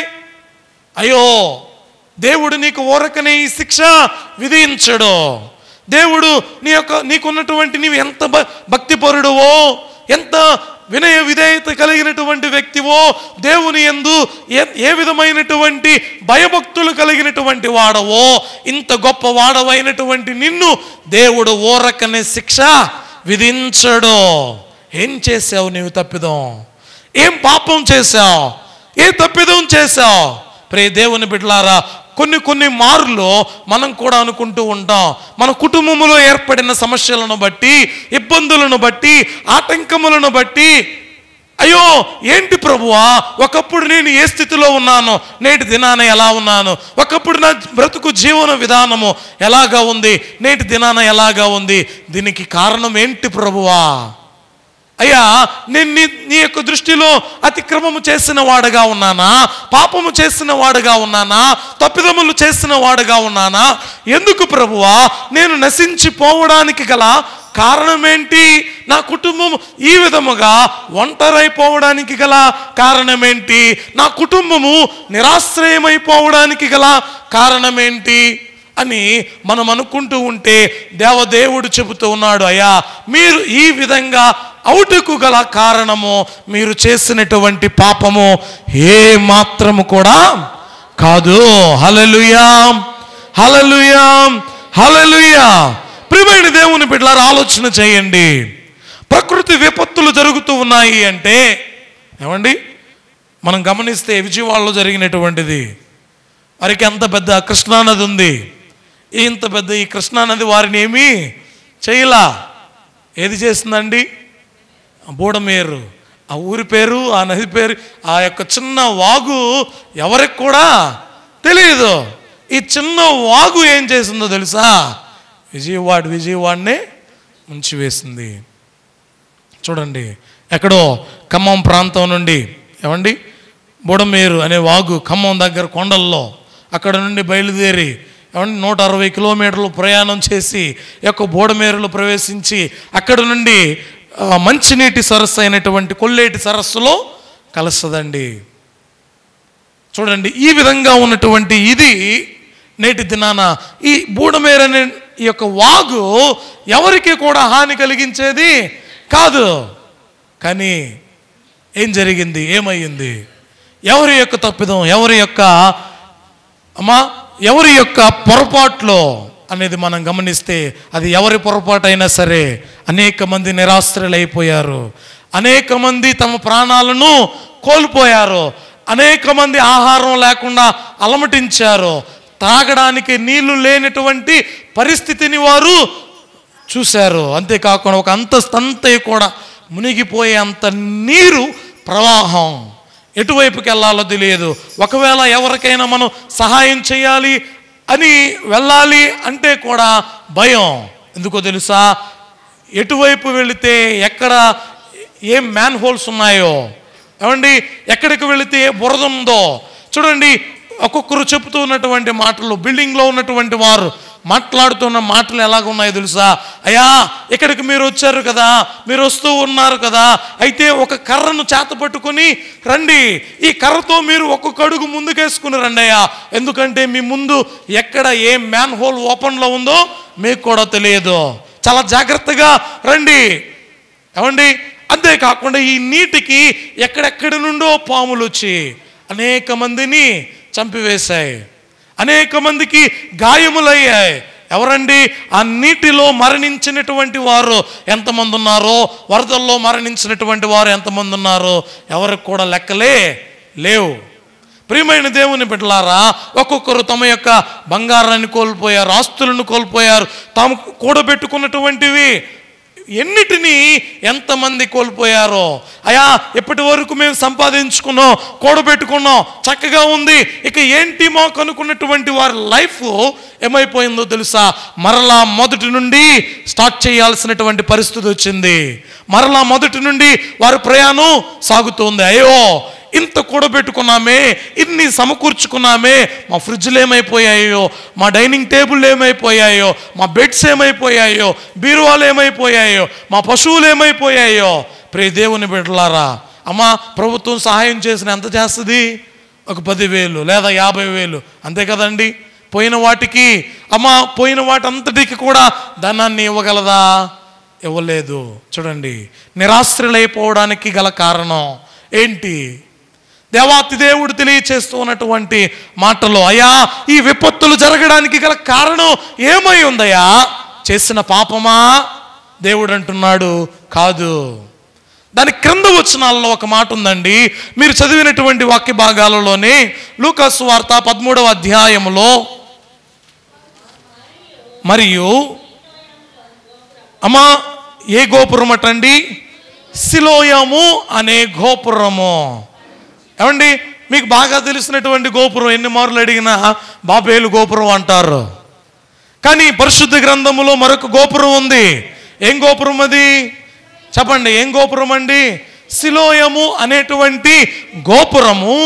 అయ్యో, దేవుడు నీకు ఊరకనే ఈ శిక్ష విధించడు. దేవుడు నీకున్నటువంటి నీవు ఎంత భక్తిపరుడువో, ఎంత వినయ విధేయత కలిగినటువంటి వ్యక్తివో, దేవుని యందు ఏ విధమైనటువంటి భయభక్తులు కలిగినటువంటి వాడవో, ఇంత గొప్ప వాడవైనటువంటి నిన్ను దేవుడు ఊరకనే శిక్ష విధించడు. ఏం చేసావు నీవు తప్పిదం? ఏం పాపం చేశావు? ఏ తప్పిదం చేశావు? ప్రియ దేవుని బిడ్డలారా, కొన్ని మార్లు మనం కూడా అనుకుంటూ ఉంటాం, మన కుటుంబంలో ఏర్పడిన సమస్యలను బట్టి, ఇబ్బందులను బట్టి, ఆటంకములను బట్టి, అయ్యో ఏంటి ప్రభువా, ఒకప్పుడు నేను ఏ స్థితిలో ఉన్నాను, నేటి దినాన ఎలా ఉన్నాను, ఒకప్పుడు నా బ్రతుకు జీవన విధానము ఎలాగా ఉంది, నేటి దినాన ఎలాగా ఉంది, దీనికి కారణం ఏంటి ప్రభువా? అయ్యా, నేను నీ యొక్క దృష్టిలో అతిక్రమము చేసిన వాడుగా ఉన్నానా? పాపము చేసిన వాడుగా ఉన్నానా? తప్పిదములు చేసిన వాడుగా ఉన్నానా? ఎందుకు ప్రభువా నేను నశించిపోవడానికి గల కారణం ఏంటి? నా కుటుంబం ఈ విధముగా ఒంటరైపోవడానికి గల కారణం ఏంటి? నా కుటుంబము నిరాశ్రయమైపోవడానికి గల కారణం ఏంటి అని మనం అనుకుంటూ ఉంటే దేవదేవుడు చెబుతూ ఉన్నాడు, అయ్యా, మీరు ఈ విధంగా అవుటకు గల కారణము మీరు చేసినటువంటి పాపము ఏ మాత్రము కూడా కాదు. హల్లెలూయా, హల్లెలూయా, హల్లెలూయా. ప్రియమైన దేవుని బిడ్డలారా, ఆలోచన చేయండి. ప్రకృతి విపత్తులు జరుగుతూ ఉన్నాయి అంటే ఏమండి, మనం గమనిస్తే విజయవాడలో జరిగినటువంటిది, వారికి ఎంత పెద్ద కృష్ణానది ఉంది, ఇంత పెద్ద ఈ కృష్ణానది వారిని ఏమీ చేయలా. ఏది చేసిందండి? బూడమేరు, ఆ ఊరి పేరు, ఆ నది పేరు, ఆ యొక్క చిన్న వాగు ఎవరికి కూడా తెలియదు. ఈ చిన్న వాగు ఏం చేసిందో తెలుసా? విజయవాడనే ముంచివేసింది. చూడండి, ఎక్కడో ఖమ్మం ప్రాంతం నుండి ఏమండి బూడమేరు అనే వాగు ఖమ్మం దగ్గర కొండల్లో అక్కడ నుండి బయలుదేరి ఏమండి 160 కిలోమీటర్లు ప్రయాణం చేసి యొక్క బూడమేరులో ప్రవేశించి అక్కడ నుండి మంచినీటి సరస్సు అయినటువంటి కొల్లేటి సరస్సులో కలుస్తుందండి. చూడండి, ఈ విధంగా ఉన్నటువంటి ఇది నేటి దినాన ఈ బూడమేరు అనే ఈ యొక్క వాగు ఎవరికి కూడా హాని కలిగించేది కాదు. కానీ ఏం జరిగింది? ఏమయ్యింది? ఎవరి యొక్క తప్పిదం, ఎవరి యొక్క పొరపాట్లో అనేది మనం గమనిస్తే, అది ఎవరి పొరపాటు అయినా సరే అనేక మంది నిరాశ్రయులైపోయారు, అనేక మంది తమ ప్రాణాలను కోల్పోయారు, అనేక మంది ఆహారం లేకుండా అలమటించారు, తాగడానికి నీళ్లు లేనటువంటి పరిస్థితిని వారు చూశారు. అంతేకాకుండా ఒక అంతస్తు కూడా మునిగిపోయే అంత నీరు ప్రవాహం, ఎటువైపుకి వెళ్ళాలో తెలియదు. ఒకవేళ ఎవరికైనా మనం సహాయం చేయాలి అని వెళ్ళాలి అంటే కూడా భయం. ఎందుకో తెలుసా? ఎటువైపు వెళితే ఎక్కడ ఏం మ్యాన్ హోల్స్ ఉన్నాయో, ఏమండి, ఎక్కడికి వెళితే బురద ఉందో చూడండి. ఒక్కొక్కరు చెప్తూ ఉన్నటువంటి మాటలు, బిల్డింగ్లో ఉన్నటువంటి వారు మాట్లాడుతున్న మాటలు ఎలాగున్నాయో తెలుసా? అయ్యా, ఇక్కడికి మీరు వచ్చారు కదా, మీరు వస్తూ ఉన్నారు కదా, అయితే ఒక కర్రను చేత పట్టుకుని రండి, ఈ కర్రతో మీరు ఒక్కొక్క అడుగు ముందుకేసుకుని రండి అయ్యా, ఎందుకంటే మీ ముందు ఎక్కడ ఏ మ్యాన్ హోల్ ఓపెన్లో ఉందో మీకు కూడా తెలియదు, చాలా జాగ్రత్తగా రండి. ఏమండి, అంతేకాకుండా ఈ నీటికి ఎక్కడెక్కడి నుండో పాములు వచ్చి అనేక మందిని చంపివేశాయి, అనేక మందికి గాయములయ్యాయి. ఎవరండి? ఆ నీటిలో మరణించినటువంటి వారు ఎంతమంది ఉన్నారో, వరదల్లో మరణించినటువంటి వారు ఎంతమంది ఉన్నారో ఎవరికి కూడా లెక్కలే లేవు. ప్రియమైన దేవుని బిడ్డలారా, ఒక్కొక్కరు తమ యొక్క బంగారాన్ని కోల్పోయారు, ఆస్తులను కోల్పోయారు, తాము కూడబెట్టుకున్నటువంటివి ఎన్నిటినీ ఎంతమంది కోల్పోయారో. అయ్యా, ఇప్పటి వరకు మేము సంపాదించుకున్నాం, కూడబెట్టుకున్నాం, చక్కగా ఉంది, ఇక ఏంటి మాకు అనుకున్నటువంటి వారి లైఫ్ ఏమైపోయిందో తెలుసా? మరలా మొదటి నుండి స్టార్ట్ చేయాల్సినటువంటి పరిస్థితి వచ్చింది. మరలా మొదటి నుండి వారి ప్రయాణం సాగుతుంది. అయ్యో, ఇంత కూడబెట్టుకున్నామే, ఇన్ని సమకూర్చుకున్నామే, మా ఫ్రిడ్జ్లు ఏమైపోయాయో, మా డైనింగ్ టేబుల్ ఏమైపోయాయో, మా బెడ్స్ ఏమైపోయాయో, బీరువాలు ఏమైపోయాయో, మా పశువులు ఏమైపోయాయో. ప్రియ దేవుని బిడ్డలారా, అమ్మా, ప్రభుత్వం సహాయం చేసిన ఎంత చేస్తుంది? ఒక 10,000 లేదా 50,000, అంతే కదండి. పోయిన వాటికి, అమ్మా, పోయిన వాటంతటికి కూడా ధనాన్ని ఇవ్వగలదా? ఇవ్వలేదు. చూడండి, నిరాశ్రయులైపోవడానికి గల కారణం ఏంటి? దేవాతి దేవుడు తెలియచేస్తూ ఉన్నటువంటి మాటలో, అయ్యా, ఈ విపత్తులు జరగడానికి గల కారణం ఏమై ఉందయ్యా? చేసిన పాపమా? దేవుడు అంటున్నాడు, కాదు. దాని క్రింద వచనాల్లో ఒక మాట ఉందండి, మీరు చదివినటువంటి వాక్య భాగాలలోనే. లూకాసు వార్త 13వ అధ్యాయములో, మరియు అమ్మా, ఏ గోపురం అటండి? సిలోయము అనే గోపురము. ఏమండి, మీకు బాగా తెలిసినటువంటి గోపురం, ఎన్ని మార్లు అడిగినా బాబేలు గోపురం అంటారు. కానీ పరిశుద్ధ గ్రంథములో మరొక గోపురం ఉంది. ఏం గోపురం అది? చెప్పండి, ఏం గోపురం అండి? సిలోయము అనేటువంటి గోపురము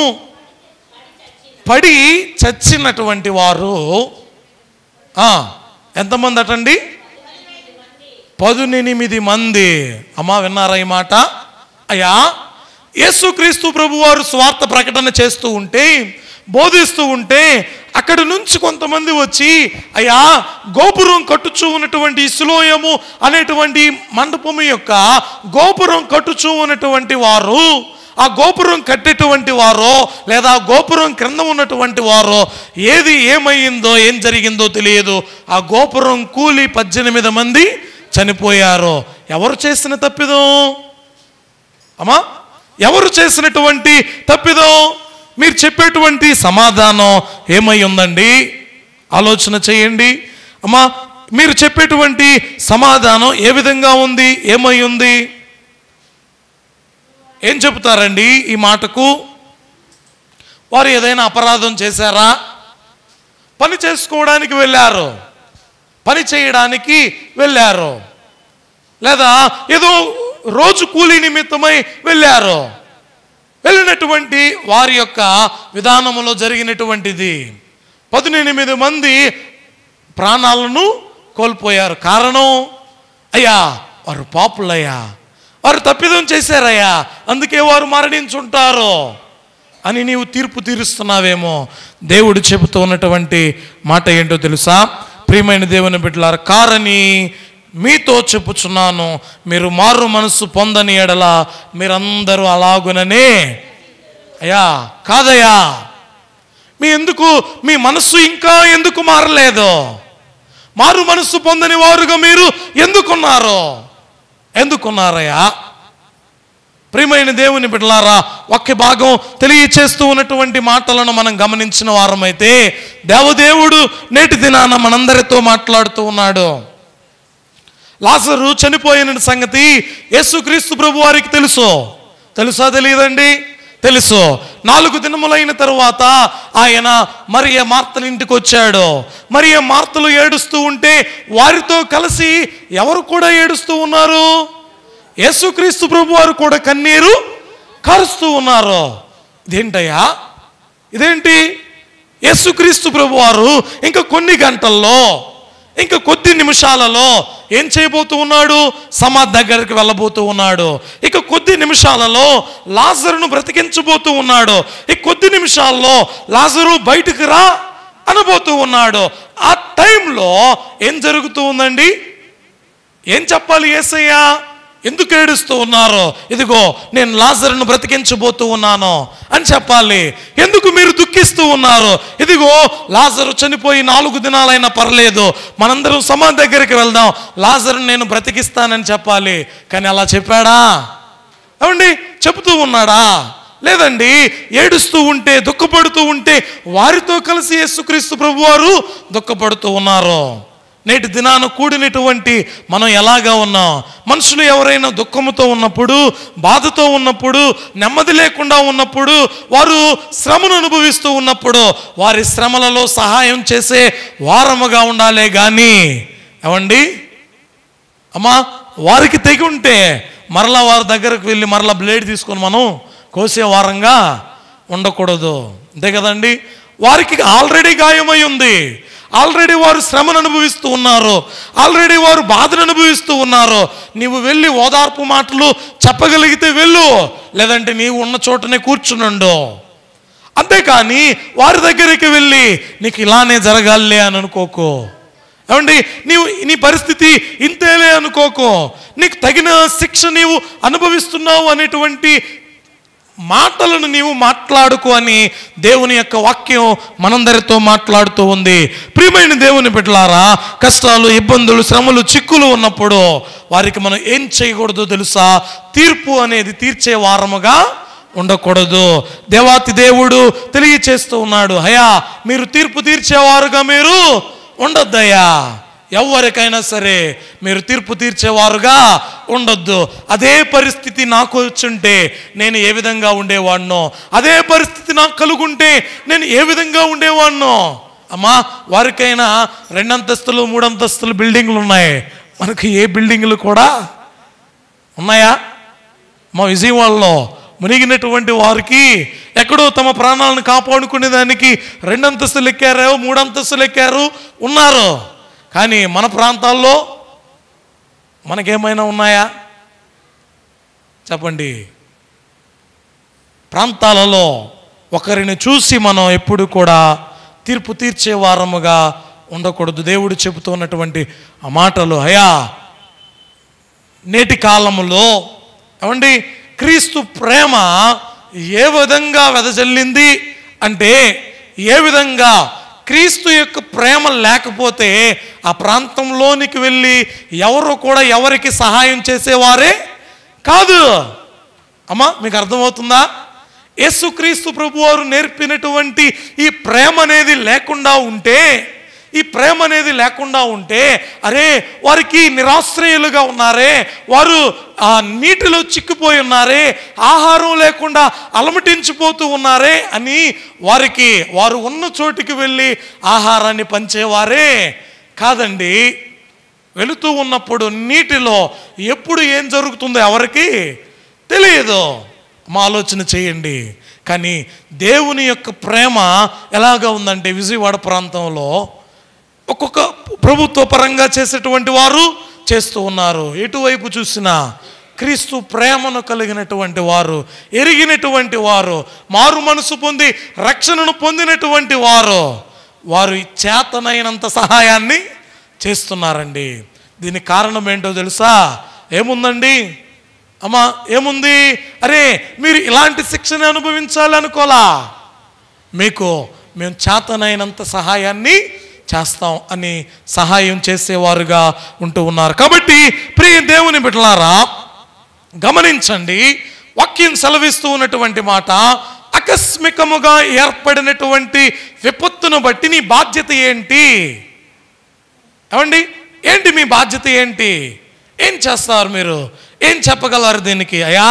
పడి చచ్చినటువంటి వారు ఎంతమంది అటండి? 18 మంది. అమ్మా, విన్నారా ఈ మాట? అయ్యా, యేసుక్రీస్తు ప్రభువారు స్వార్థ ప్రకటన చేస్తూ ఉంటే, బోధిస్తూ ఉంటే, అక్కడి నుంచి కొంతమంది వచ్చి, అయ్యా, గోపురం కట్టుచూ ఉన్నటువంటి సిలోయము అనేటువంటి మండపము యొక్క గోపురం కట్టుచూ ఉన్నటువంటి వారు, ఆ గోపురం కట్టేటువంటి వారో లేదా గోపురం క్రింద ఉన్నటువంటి వారో ఏది ఏమైందో, ఏం జరిగిందో తెలియదు. ఆ గోపురం కూలి 18 మంది చనిపోయారు. ఎవరు చేసిన తప్పిదం? అమ్మా, ఎవరు చేసినటువంటి తప్పిదం? మీరు చెప్పేటువంటి సమాధానం ఏమై ఉందండి? ఆలోచన చేయండి. అమ్మా, మీరు చెప్పేటువంటి సమాధానం ఏ విధంగా ఉంది? ఏమై ఉంది? ఏం చెబుతారండి ఈ మాటకు? వారు ఏదైనా అపరాధం చేశారా? పని చేసుకోవడానికి వెళ్ళారు, పని చేయడానికి వెళ్ళారు, లేదా ఏదో రోజు కూలీ నిమిత్తమై వెళ్ళారు. వెళ్ళినటువంటి వారి యొక్క విధానములో జరిగినటువంటిది 18 మంది ప్రాణాలను కోల్పోయారు. కారణం, అయ్యా, వారు పాపులయ్యా, వారు తప్పిదం చేశారయ్యా, అందుకే వారు మరణించుంటారు అని నీవు తీర్పు తీరుస్తున్నావేమో. దేవుడు చెబుతూ ఉన్నటువంటి మాట ఏంటో తెలుసా? ప్రియమైన దేవుని బిడ్డలారా, కారని మీతో చెప్పుచున్నాను, మీరు మారు మనసు పొందని ఎడల మీరందరూ అలాగుననే. అయ్యా, కాదయ్యా, మీ మనస్సు ఇంకా ఎందుకు మారలేదు? మారు మనస్సు పొందని వారుగా మీరు ఎందుకున్నారయ్యా? ప్రియమైన దేవుని బిడ్డలారా, ఒక్క భాగం తెలియచేస్తూ ఉన్నటువంటి మాటలను మనం గమనించిన వారమైతే, దేవదేవుడు నేటి దినాన మనందరితో మాట్లాడుతూ ఉన్నాడు. లాజరు చనిపోయిన సంగతి యేసుక్రీస్తు ప్రభు వారికి తెలుసా? తెలియదండి? తెలుసు. 4 దినములైన తరువాత ఆయన మరియ మార్తల ఇంటికి వచ్చాడు. మరియ మార్తలు ఏడుస్తూ ఉంటే వారితో కలిసి ఎవరు కూడా ఏడుస్తూ ఉన్నారు? యేసుక్రీస్తు ప్రభు వారు కూడా కన్నీరు కరుస్తూ ఉన్నారు. ఇదేంటయ్యా, ఇదేంటి? యేసుక్రీస్తు ప్రభువారు ఇంకా కొన్ని గంటల్లో, ఇంకా కొద్ది నిమిషాలలో ఏం చేయబోతూ ఉన్నాడు? సమాధి దగ్గరికి వెళ్ళబోతూ ఉన్నాడు. ఇక కొద్ది నిమిషాలలో లాజరును బ్రతికించబోతూ ఉన్నాడు. ఈ కొద్ది నిమిషాల్లో లాజరు బయటికి రా అనబోతూ ఉన్నాడు. ఆ టైంలో ఏం జరుగుతూ ఉందండి? ఏం చెప్పాలి? యేసయ్యా ఎందుకు ఏడుస్తూ ఉన్నారు? ఇదిగో నేను లాజరును బ్రతికించబోతూ ఉన్నాను అని చెప్పాలి. ఎందుకు మీరు దుఃఖిస్తూ ఉన్నారు? ఇదిగో లాజరు చనిపోయి 4 దినాలైనా పర్లేదు, మనందరం సమాధి దగ్గరికి వెళ్దాం, లాజరును నేను బ్రతికిస్తానని చెప్పాలి. కానీ అలా చెప్పాడా? ఏమండి, చెబుతూ ఉన్నాడా? లేదండి. ఏడుస్తూ ఉంటే, దుఃఖపడుతూ ఉంటే వారితో కలిసి యేసుక్రీస్తు ప్రభువారు దుఃఖపడుతూ ఉన్నారు. నేటి దినాన కూడినటువంటి మనం ఎలాగా ఉన్నాం? మనుషులు ఎవరైనా దుఃఖముతో ఉన్నప్పుడు, బాధతో ఉన్నప్పుడు, నెమ్మది లేకుండా ఉన్నప్పుడు, వారు శ్రమను అనుభవిస్తూ ఉన్నప్పుడు వారి శ్రమలలో సహాయం చేసే వారముగా ఉండాలే కానీ, ఏమండి అమ్మా, వారికి తెగి ఉంటే మరలా వారి దగ్గరకు వెళ్ళి మరలా బ్లేడ్ తీసుకొని మనం కోసే వారంగా ఉండకూడదు. అంతే కదండి. వారికి ఆల్రెడీ గాయమై ఉంది, ఆల్రెడీ వారు శ్రమను అనుభవిస్తూ ఉన్నారు, ఆల్రెడీ వారు బాధను అనుభవిస్తూ ఉన్నారు. నీవు వెళ్ళి ఓదార్పు మాటలు చెప్పగలిగితే వెళ్ళు, లేదంటే నీవు ఉన్న చోటనే కూర్చునుండు. అంతేకాని వారి దగ్గరికి వెళ్ళి నీకు ఇలానే జరగాలే అని అనుకోకు. ఏమండి, నీ పరిస్థితి ఇంతేలే అనుకోకు. నీకు తగిన శిక్ష నీవు అనుభవిస్తున్నావు అనేటువంటి మాటలను నీవు మాట్లాడుకో అని దేవుని యొక్క వాక్యం మనందరితో మాట్లాడుతూ ఉంది. ప్రియమైన దేవుని బిడ్డలారా, కష్టాలు, ఇబ్బందులు, శ్రమలు, చిక్కులు ఉన్నప్పుడు వారికి మనం ఏం చేయకూడదో తెలుసా? తీర్పు అనేది తీర్చే వారముగా ఉండకూడదు. దేవాతి దేవుడు తెలియచేస్తూ ఉన్నాడు, అయ్యా మీరు తీర్పు తీర్చేవారుగా మీరు ఉండొద్దయ్యా. ఎవరికైనా సరే మీరు తీర్పు తీర్చేవారుగా ఉండొద్దు. అదే పరిస్థితి నాకు వచ్చుంటే నేను ఏ విధంగా ఉండేవాడినో, అదే పరిస్థితి నాకు కలుగుంటే నేను ఏ విధంగా ఉండేవాడినో. అమ్మా, వారికైనా 2 అంతస్తులు 3 అంతస్తులు బిల్డింగ్లు ఉన్నాయి, మనకు ఏ బిల్డింగ్లు కూడా ఉన్నాయా? మా విజయవాడలో మునిగినటువంటి వారికి ఎక్కడో తమ ప్రాణాలను కాపాడుకునే దానికి 2 అంతస్తులు ఎక్కారో 3 అంతస్తులు ఎక్కారు ఉన్నారు. కానీ మన ప్రాంతాల్లో మనకేమైనా ఉన్నాయా చెప్పండి? ప్రాంతాలలో ఒకరిని చూసి మనం ఎప్పుడు కూడా తీర్పు తీర్చే వారముగా ఉండకూడదు. దేవుడు చెబుతున్నటువంటి ఆ మాటలు, అయ్యా నేటి కాలములో ఏమండి క్రీస్తు ప్రేమ ఏ విధంగా వెదజల్లింది అంటే, ఏ విధంగా క్రీస్తు యొక్క ప్రేమ లేకపోతే ఆ ప్రాంతంలోనికి వెళ్ళి ఎవరు కూడా ఎవరికి సహాయం చేసేవారే కాదు. అమ్మా, మీకు అర్థమవుతుందా? యేసుక్రీస్తు ప్రభువారు నేర్పినటువంటి ఈ ప్రేమ అనేది లేకుండా ఉంటే, ఈ ప్రేమ అనేది లేకుండా ఉంటే, అరే వారికి నిరాశ్రయులుగా ఉన్నారే, వారు ఆ నీటిలో చిక్కిపోయి ఉన్నారే, ఆహారం లేకుండా అలమటించిపోతూ ఉన్నారే అని వారికి వారు ఉన్న చోటికి వెళ్ళి ఆహారాన్ని పంచేవారే కాదండి. వెళుతూ ఉన్నప్పుడు నీటిలో ఎప్పుడు ఏం జరుగుతుందో ఎవరికి తెలియదు. మా ఆలోచన చేయండి. కానీ దేవుని యొక్క ప్రేమ ఎలాగా ఉందంటే, విజయవాడ ప్రాంతంలో ఒక్కొక్క ప్రభుత్వ పరంగా చేసేటువంటి వారు చేస్తూ ఉన్నారు. ఎటువైపు చూసినా క్రీస్తు ప్రేమను కలిగినటువంటి వారు, ఎరిగినటువంటి వారు, మారు మనసు పొంది రక్షణను పొందినటువంటి వారు, వారు చేతనైనంత సహాయాన్ని చేస్తున్నారండి. దీనికి కారణం ఏంటో తెలుసా? ఏముందండి అమ్మా, ఏముంది? అరే మీరు ఇలాంటి శిక్షణ అనుభవించాలి అనుకోలా, మీకు మేము చేతనైనంత సహాయాన్ని చేస్తాం అని సహాయం చేసేవారుగా ఉంటూ ఉన్నారు. కాబట్టి ప్రియ దేవుని బిడ్డలారా, గమనించండి, వాక్యం సెలవిస్తూ ఉన్నటువంటి మాట, ఆకస్మికముగా ఏర్పడినటువంటి విపత్తును బట్టి నీ బాధ్యత ఏంటి? ఏమండి, ఏంటి మీ బాధ్యత ఏంటి? ఏం చేస్తారు మీరు? ఏం చెప్పగలరు దీనికి? అయ్యా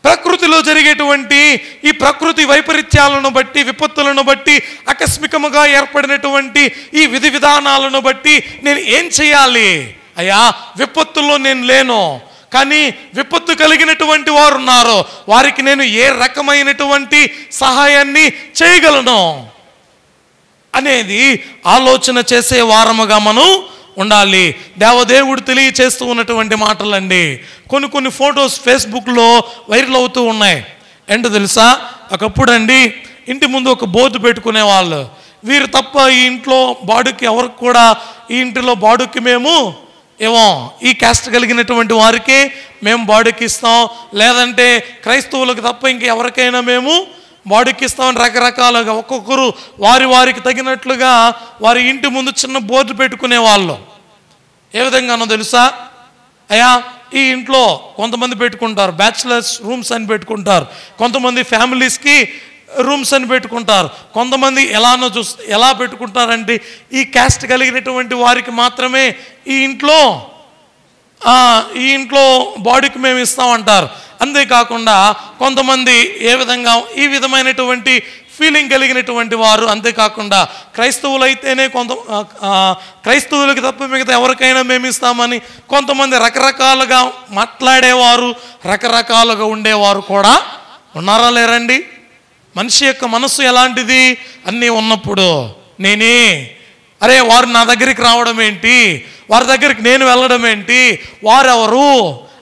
ప్రకృతిలో జరిగేటువంటి ఈ ప్రకృతి వైపరీత్యాలను బట్టి, విపత్తులను బట్టి, ఆకస్మికముగా ఏర్పడినటువంటి ఈ విధి విధానాలను బట్టి నేను ఏం చేయాలి? అయ్యా విపత్తుల్లో నేను లేను, కానీ విపత్తు కలిగినటువంటి వారు ఉన్నారో వారికి నేను ఏ రకమైనటువంటి సహాయాన్ని చేయగలను అనేది ఆలోచన చేసే వారముగా మనం ఉండాలి. దేవదేవుడు తెలియచేస్తూ ఉన్నటువంటి మాటలండి. కొన్ని ఫొటోస్ ఫేస్బుక్లో వైరల్ అవుతూ ఉన్నాయి. ఏంటో తెలుసా, ఒకప్పుడు అండి ఇంటి ముందు ఒక బోర్డు పెట్టుకునేవాళ్ళు. వీరు తప్ప ఈ ఇంట్లో బాడుకి ఎవరికి కూడా ఈ ఇంటిలో బాడుకి మేము ఏమో ఈ క్యాస్ట్ కలిగినటువంటి వారికి మేము బాడుకి ఇస్తాం, లేదంటే క్రైస్తవులకు తప్ప ఇంకెవరికైనా మేము బాడుకి ఇస్తామని రకరకాలుగా ఒక్కొక్కరు వారికి తగినట్లుగా వారి ఇంటి ముందు చిన్న బోర్డు పెట్టుకునే వాళ్ళు. ఏ విధంగానో తెలుసా, అయ్యా ఈ ఇంట్లో కొంతమంది పెట్టుకుంటారు బ్యాచిలర్స్ రూమ్స్ అని పెట్టుకుంటారు, కొంతమంది ఫ్యామిలీస్కి రూమ్స్ అని పెట్టుకుంటారు, కొంతమంది ఎలా పెట్టుకుంటారంటే ఈ క్యాస్ట్ కలిగినటువంటి వారికి మాత్రమే ఈ ఇంట్లో బాడీకి మేము ఇస్తామంటారు. అంతేకాకుండా కొంతమంది ఈ విధమైనటువంటి ఫీలింగ్ కలిగినటువంటి వారు. అంతేకాకుండా క్రైస్తవులైతేనే క్రైస్తవులకి తప్ప మిగతా ఎవరికైనా మేము ఇస్తామని కొంతమంది రకరకాలుగా మాట్లాడేవారు, రకరకాలుగా ఉండేవారు కూడా ఉన్నారా లేరండి? మనిషి యొక్క మనస్సు ఎలాంటిది? అన్నీ ఉన్నప్పుడు అరే వారు నా దగ్గరికి రావడం ఏంటి, వారి దగ్గరికి నేను వెళ్ళడం ఏంటి, వారెవరు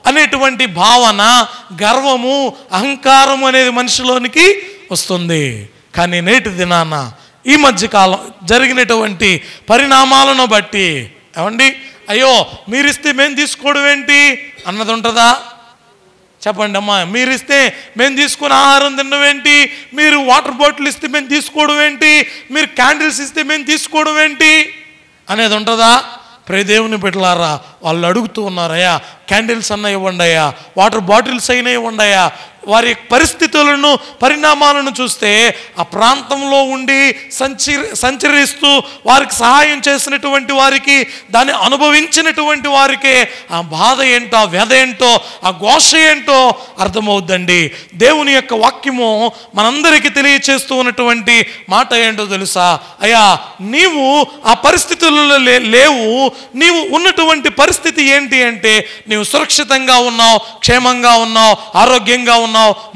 అనేటువంటి భావన, గర్వము, అహంకారం అనేది మనిషిలోనికి వస్తుంది. కానీ నేటి దినాన ఈ మధ్యకాలం జరిగినటువంటి పరిణామాలను బట్టి ఏమండి, అయ్యో మీరిస్తే మేము తీసుకోవడం ఏంటి అన్నది ఉంటుందా? చెప్పండి అమ్మా. మీరిస్తే మేము తీసుకుని ఆహారం తినడం ఏంటి, మీరు వాటర్ బాటిల్ ఇస్తే మేము తీసుకోవడం ఏంటి, మీరు క్యాండిల్స్ ఇస్తే మేము తీసుకోవడం ఏంటి అనేది ఉంటుందా? ప్రియ దేవుని బిడ్డలారా, వాళ్ళు అడుగుతూ ఉన్నారయ్యా, క్యాండిల్స్ అన్న ఇవ్వండి అయ్యా, వాటర్ బాటిల్స్ అయినా ఇవ్వండి అయ్యా. వారి పరిస్థితులను, పరిణామాలను చూస్తే ఆ ప్రాంతంలో ఉండి సంచరిస్తూ వారికి సహాయం చేసినటువంటి వారికి, దాన్ని అనుభవించినటువంటి వారికే ఆ బాధ ఏంటో, ఆ వ్యధ ఏంటో, ఆ ఘోష ఏంటో అర్థమవుద్దండి. దేవుని యొక్క వాక్యము మనందరికీ తెలియచేస్తూ ఉన్నటువంటి మాట ఏంటో తెలుసా? అయ్యా నీవు ఆ పరిస్థితులలో లేవు, నీవు ఉన్నటువంటి పరిస్థితి ఏంటి అంటే నీవు సురక్షితంగా ఉన్నావు, క్షేమంగా ఉన్నావు, ఆరోగ్యంగా ఉన్నావు,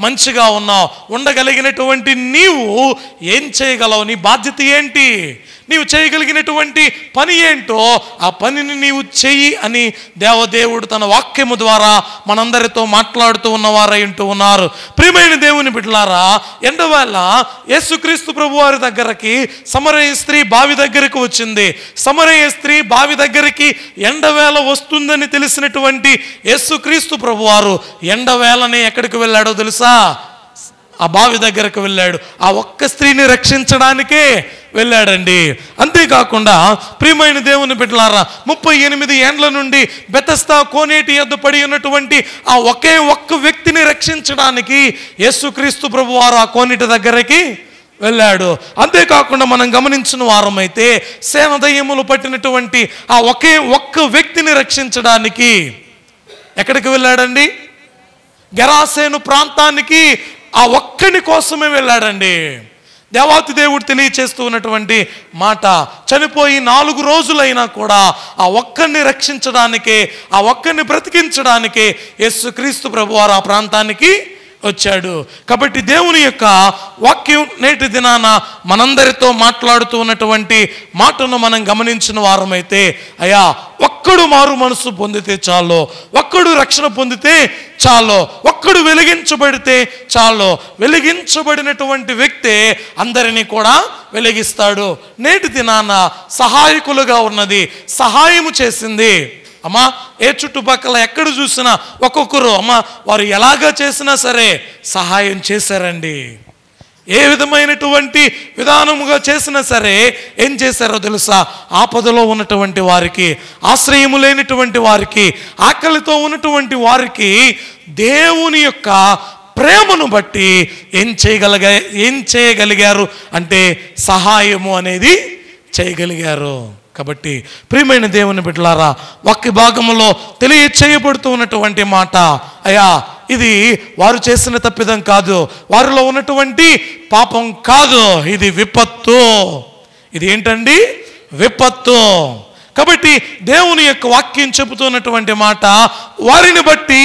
మంచిగా ఉన్నావు. ఉండగలిగినటువంటి నీవు ఏం చేయగలవు? నీ బాధ్యత ఏంటి? నీవు చేయగలిగినటువంటి పని ఏంటో ఆ పనిని నీవు చెయ్యి అని దేవదేవుడు తన వాక్యము ద్వారా మనందరితో మాట్లాడుతూ ఉన్నవారై ఉంటూ ఉన్నారు. ప్రియమైన దేవుని బిడ్డలారా, ఎండవేళ యేసుక్రీస్తు ప్రభు వారి దగ్గరకి సమరయ స్త్రీ బావి దగ్గరకు వచ్చింది. సమరయ స్త్రీ బావి దగ్గరికి ఎండవేళ వస్తుందని తెలిసినటువంటి యేసుక్రీస్తు ప్రభు వారు ఎండవేళనే ఎక్కడికి వెళ్ళాడో తెలుసా? ఆ బావి దగ్గరకు వెళ్ళాడు. ఆ ఒక్క స్త్రీని రక్షించడానికే వెళ్ళాడండి. అంతేకాకుండా ప్రియమైన దేవుని బిడ్డలారా, 38 ఏండ్ల నుండి బెతస్దా కోనేటి యొద్ద పడి ఉన్నటువంటి ఆ ఒక్క వ్యక్తిని రక్షించడానికి యేసుక్రీస్తు ప్రభు వారు ఆ కోనేటి దగ్గరికి వెళ్ళాడు. అంతేకాకుండా మనం గమనించిన వారమైతే సేనదయ్యములు పట్టినటువంటి ఆ ఒక్క వ్యక్తిని రక్షించడానికి ఎక్కడికి వెళ్ళాడండి? గెరాసేను ప్రాంతానికి ఆ ఒక్కని కోసమే వెళ్ళాడండి. దేవాతి దేవుడు తెలియచేస్తూ ఉన్నటువంటి మాట, చనిపోయి 4 రోజులైనా కూడా ఆ ఒక్కరిని రక్షించడానికే, ఆ ఒక్కరిని బ్రతికించడానికే యేసుక్రీస్తు ప్రభువారు ఆ ప్రాంతానికి వచ్చాడు. కాబట్టి దేవుని యొక్క వాక్యం నేటి దినాన మనందరితో మాట్లాడుతూ ఉన్నటువంటి మాటను మనం గమనించిన వారమైతే, అయ్యా ఒక్కడు మారు మనసు పొందితే చాలు, ఒక్కడు రక్షణ పొందితే చాలు, ఒక్కడు వెలిగించబడితే చాలు. వెలిగించబడినటువంటి వ్యక్తే అందరినీ కూడా వెలిగిస్తాడు. నేటి దినాన సహాయకులుగా ఉన్నది, సహాయము చేసింది. అమ్మా ఏ చుట్టుపక్కల ఎక్కడ చూసినా ఒక్కొక్కరు వారు ఎలాగా చేసినా సరే సహాయం చేశారండి. ఏ విధమైనటువంటి విధానముగా చేసినా సరే ఏం చేశారో తెలుసా? ఆపదలో ఉన్నటువంటి వారికి, ఆశ్రయము లేనటువంటి వారికి, ఆకలితో ఉన్నటువంటి వారికి దేవుని యొక్క ప్రేమను బట్టి ఏం చేయగలిగారు అంటే సహాయము అనేది చేయగలిగారు. కాబట్టి ప్రియమైన దేవుని బిడ్డలారా, వాక్య భాగములో తెలియచేయబడుతూ ఉన్నటువంటి మాట, అయ్యా ఇది వారు చేసిన తప్పిదం కాదు, వారిలో ఉన్నటువంటి పాపం కాదు, ఇది విపత్తు. ఇది ఏంటండి? విపత్తు. కాబట్టి దేవుని యొక్క వాక్యం చెబుతున్నటువంటి మాట, వారిని బట్టి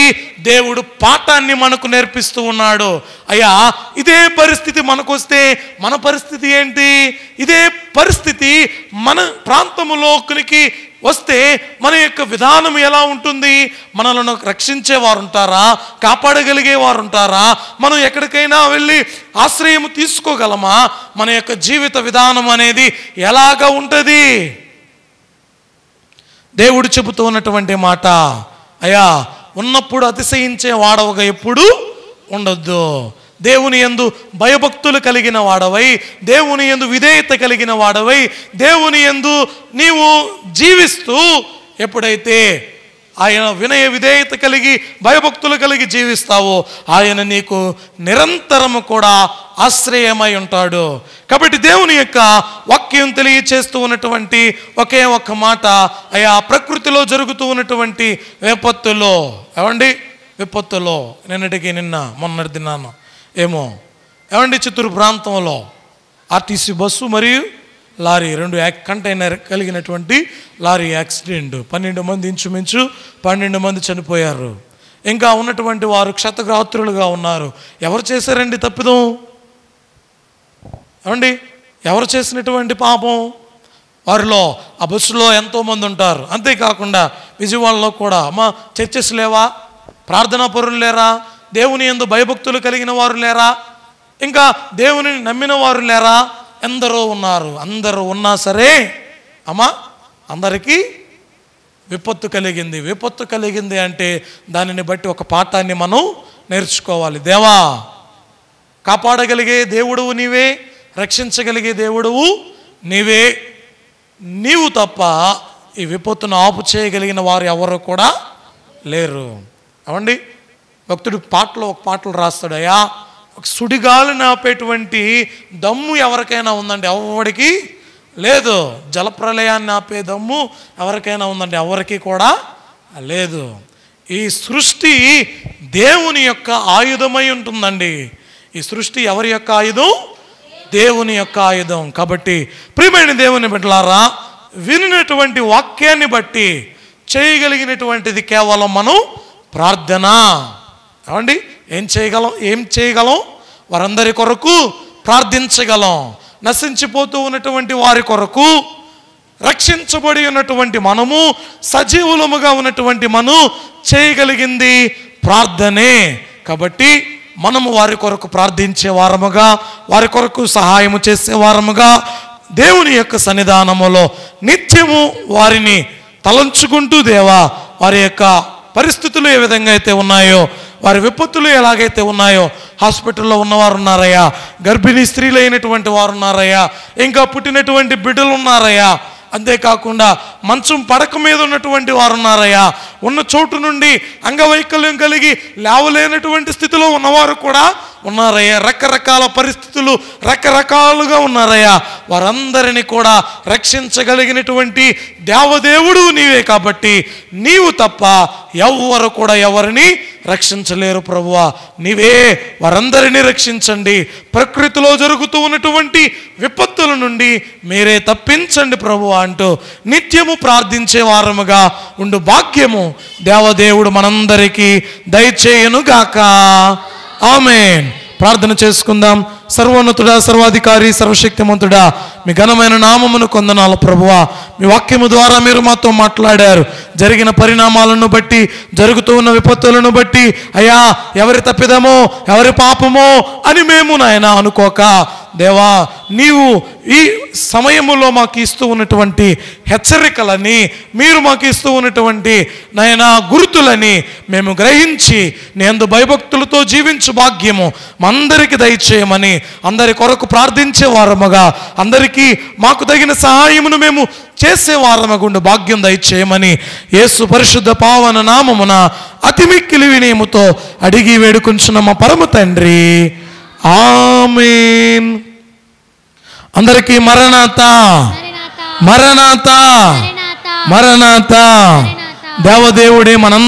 దేవుడు పాఠాన్ని మనకు నేర్పిస్తూ ఉన్నాడు. అయ్యా, ఇదే పరిస్థితి మనకొస్తే మన పరిస్థితి ఏంటి? ఇదే పరిస్థితి మన ప్రాంతంలోకి వస్తే మన యొక్క విధానం ఎలా ఉంటుంది? మనలను రక్షించేవారు ఉంటారా? కాపాడగలిగేవారు ఉంటారా? మనం ఎక్కడికైనా వెళ్ళి ఆశ్రయం తీసుకోగలమా? మన యొక్క జీవిత విధానం అనేది ఎలాగా ఉంటుంది? దేవుడు చెబుతూ ఉన్నటువంటి మాట, అయ్యా, ఉన్నప్పుడు అతిశయించే వాడవగా ఎప్పుడు ఉండొద్దు. దేవుని యందు భయభక్తులు కలిగిన వాడవై, దేవుని యందు విధేయత కలిగిన వాడవై, దేవుని యందు నీవు జీవిస్తూ ఎప్పుడైతే ఆయన వినయ విధేయత కలిగి భయభక్తులు కలిగి జీవిస్తావో ఆయన నీకు నిరంతరము కూడా ఆశ్రయమై ఉంటాడు. కాబట్టి దేవుని యొక్క వాక్యం తెలియచేస్తూ ఉన్నటువంటి ఒకే ఒక్క మాట, అయ్యా, ప్రకృతిలో జరుగుతూ ఉన్నటువంటి విపత్తులో, విపత్తులో మొన్నటి దినాన చిత్తూరు ప్రాంతంలో ఆర్టీసీ బస్సు మరియు లారీ, 2 కంటైనర్ కలిగినటువంటి లారీ యాక్సిడెంట్. 12 మంది, ఇంచుమించు 12 మంది చనిపోయారు. ఇంకా ఉన్నటువంటి వారు క్షతగాత్రులుగా ఉన్నారు. ఎవరు చేశారండి తప్పిదం? ఎవరు చేసినటువంటి పాపం? వారిలో ఆ బస్సులో ఎంతోమంది ఉంటారు. అంతేకాకుండా విజయవాడలో కూడా చర్చెస్ లేవా? ప్రార్థనా పరులు లేరా? దేవుని యందు భయభక్తులు కలిగిన వారు లేరా? ఇంకా దేవుని నమ్మిన వారు లేరా? ఎందరో ఉన్నారు. అందరూ ఉన్నా సరే అందరికీ విపత్తు కలిగింది. విపత్తు కలిగింది అంటే దానిని బట్టి ఒక పాఠాన్ని మనం నేర్చుకోవాలి. దేవా, కాపాడగలిగే దేవుడువు నీవే, రక్షించగలిగే దేవుడువు నీవే. నీవు తప్ప ఈ విపత్తును ఆపు చేయగలిగిన వారు ఎవరు కూడా లేరు. భక్తుడు ఒక పాటలు రాస్తాడు, అయ్యా, ఒక సుడిగాలిని ఆపేటువంటి దమ్ము ఎవరికైనా ఉందండి? ఎవరికి లేదు. జలప్రలయాన్ని ఆపే దమ్ము ఎవరికైనా ఉందండి? ఎవరికి కూడా లేదు. ఈ సృష్టి దేవుని యొక్క ఆయుధమై ఉంటుందండి. ఈ సృష్టి ఎవరి యొక్క ఆయుధం? దేవుని యొక్క ఆయుధం. కాబట్టి ప్రియమైన దేవుని బిడ్డలారా, వినినటువంటి వాక్యాన్ని బట్టి చేయగలిగినటువంటిది కేవలం మనం ప్రార్థన. ఏం చేయగలం? వారందరి కొరకు ప్రార్థించగలం. నశించిపోతూ ఉన్నటువంటి వారి కొరకు, రక్షించబడి ఉన్నటువంటి మనము, సజీవులముగా ఉన్నటువంటి మనం చేయగలిగింది ప్రార్థనే. కాబట్టి మనము వారి కొరకు ప్రార్థించే వారముగా, వారి కొరకు సహాయము చేసే వారముగా దేవుని యొక్క సన్నిధానములో నిత్యము వారిని తలంచుకుంటూ, దేవా, వారి యొక్క పరిస్థితులు ఏ విధంగా అయితే ఉన్నాయో, వారి విపత్తులు ఎలాగైతే ఉన్నాయో, హాస్పిటల్లో ఉన్నవారు ఉన్నారయ్యా, గర్భిణీ స్త్రీలు అయినటువంటి వారు ఉన్నారయ్యా, ఇంకా పుట్టినటువంటి బిడ్డలు ఉన్నారయ్యా, అంతేకాకుండా మంచం పడక మీద ఉన్నటువంటి వారు ఉన్నారయ్యా, ఉన్న చోటు నుండి అంగవైకల్యం కలిగి లేవలేనటువంటి స్థితిలో ఉన్నవారు కూడా ఉన్నారయ్యా. రకరకాల పరిస్థితులు రకరకాలుగా ఉన్నారయ్యా. వారందరినీ కూడా రక్షించగలిగినటువంటి దేవదేవుడు నీవే. కాబట్టి నీవు తప్ప ఎవ్వరు కూడా ఎవరిని రక్షించలేరు ప్రభువా. నీవే వారందరినీ రక్షించండి. ప్రకృతిలో జరుగుతూ ఉన్నటువంటి విపత్తుల నుండి మీరే తప్పించండి ప్రభువా అంటూ నిత్యము ప్రార్థించే వారముగా ఉండు భాగ్యము దేవదేవుడు మనందరికీ దయచేయునుగాక. ఆమేన్. ప్రార్థన చేసుకుందాం. సర్వోన్నతుడా, సర్వాధికారి, సర్వశక్తిమంతుడా, మీ ఘనమైన నామమును కొందనాలు ప్రభువా. మీ వాక్యము ద్వారా మీరు మాతో మాట్లాడారు. జరిగిన పరిణామాలను బట్టి, జరుగుతూ ఉన్న విపత్తులను బట్టి, అయ్యా, ఎవరి తప్పిదమో ఎవరి పాపమో అని మేము నాయన అనుకోక, దేవా, నీవు ఈ సమయములో మాకు ఇస్తూ ఉన్నటువంటి హెచ్చరికలని, మీరు మాకు ఇస్తూ ఉన్నటువంటి నాయన గుర్తులని మేము గ్రహించి నీ భయభక్తులతో జీవించు భాగ్యము అందరికీ దయచేయమని, అందరి కొరకు ప్రార్థించే వారముగా, అందరికీ మాకు తగిన సహాయమును మేము చేసే వారమగుండు భాగ్యం దయచేయమని యేసు పరిశుద్ధ పావన నామమున అతి మిక్కిలి వినయముతో అడిగి వేడుకుంటున్న మా పరమ తండ్రి. ఆమేన్. అందరికీ మరణాత మరణాత మరణాత. దేవదేవుడే మన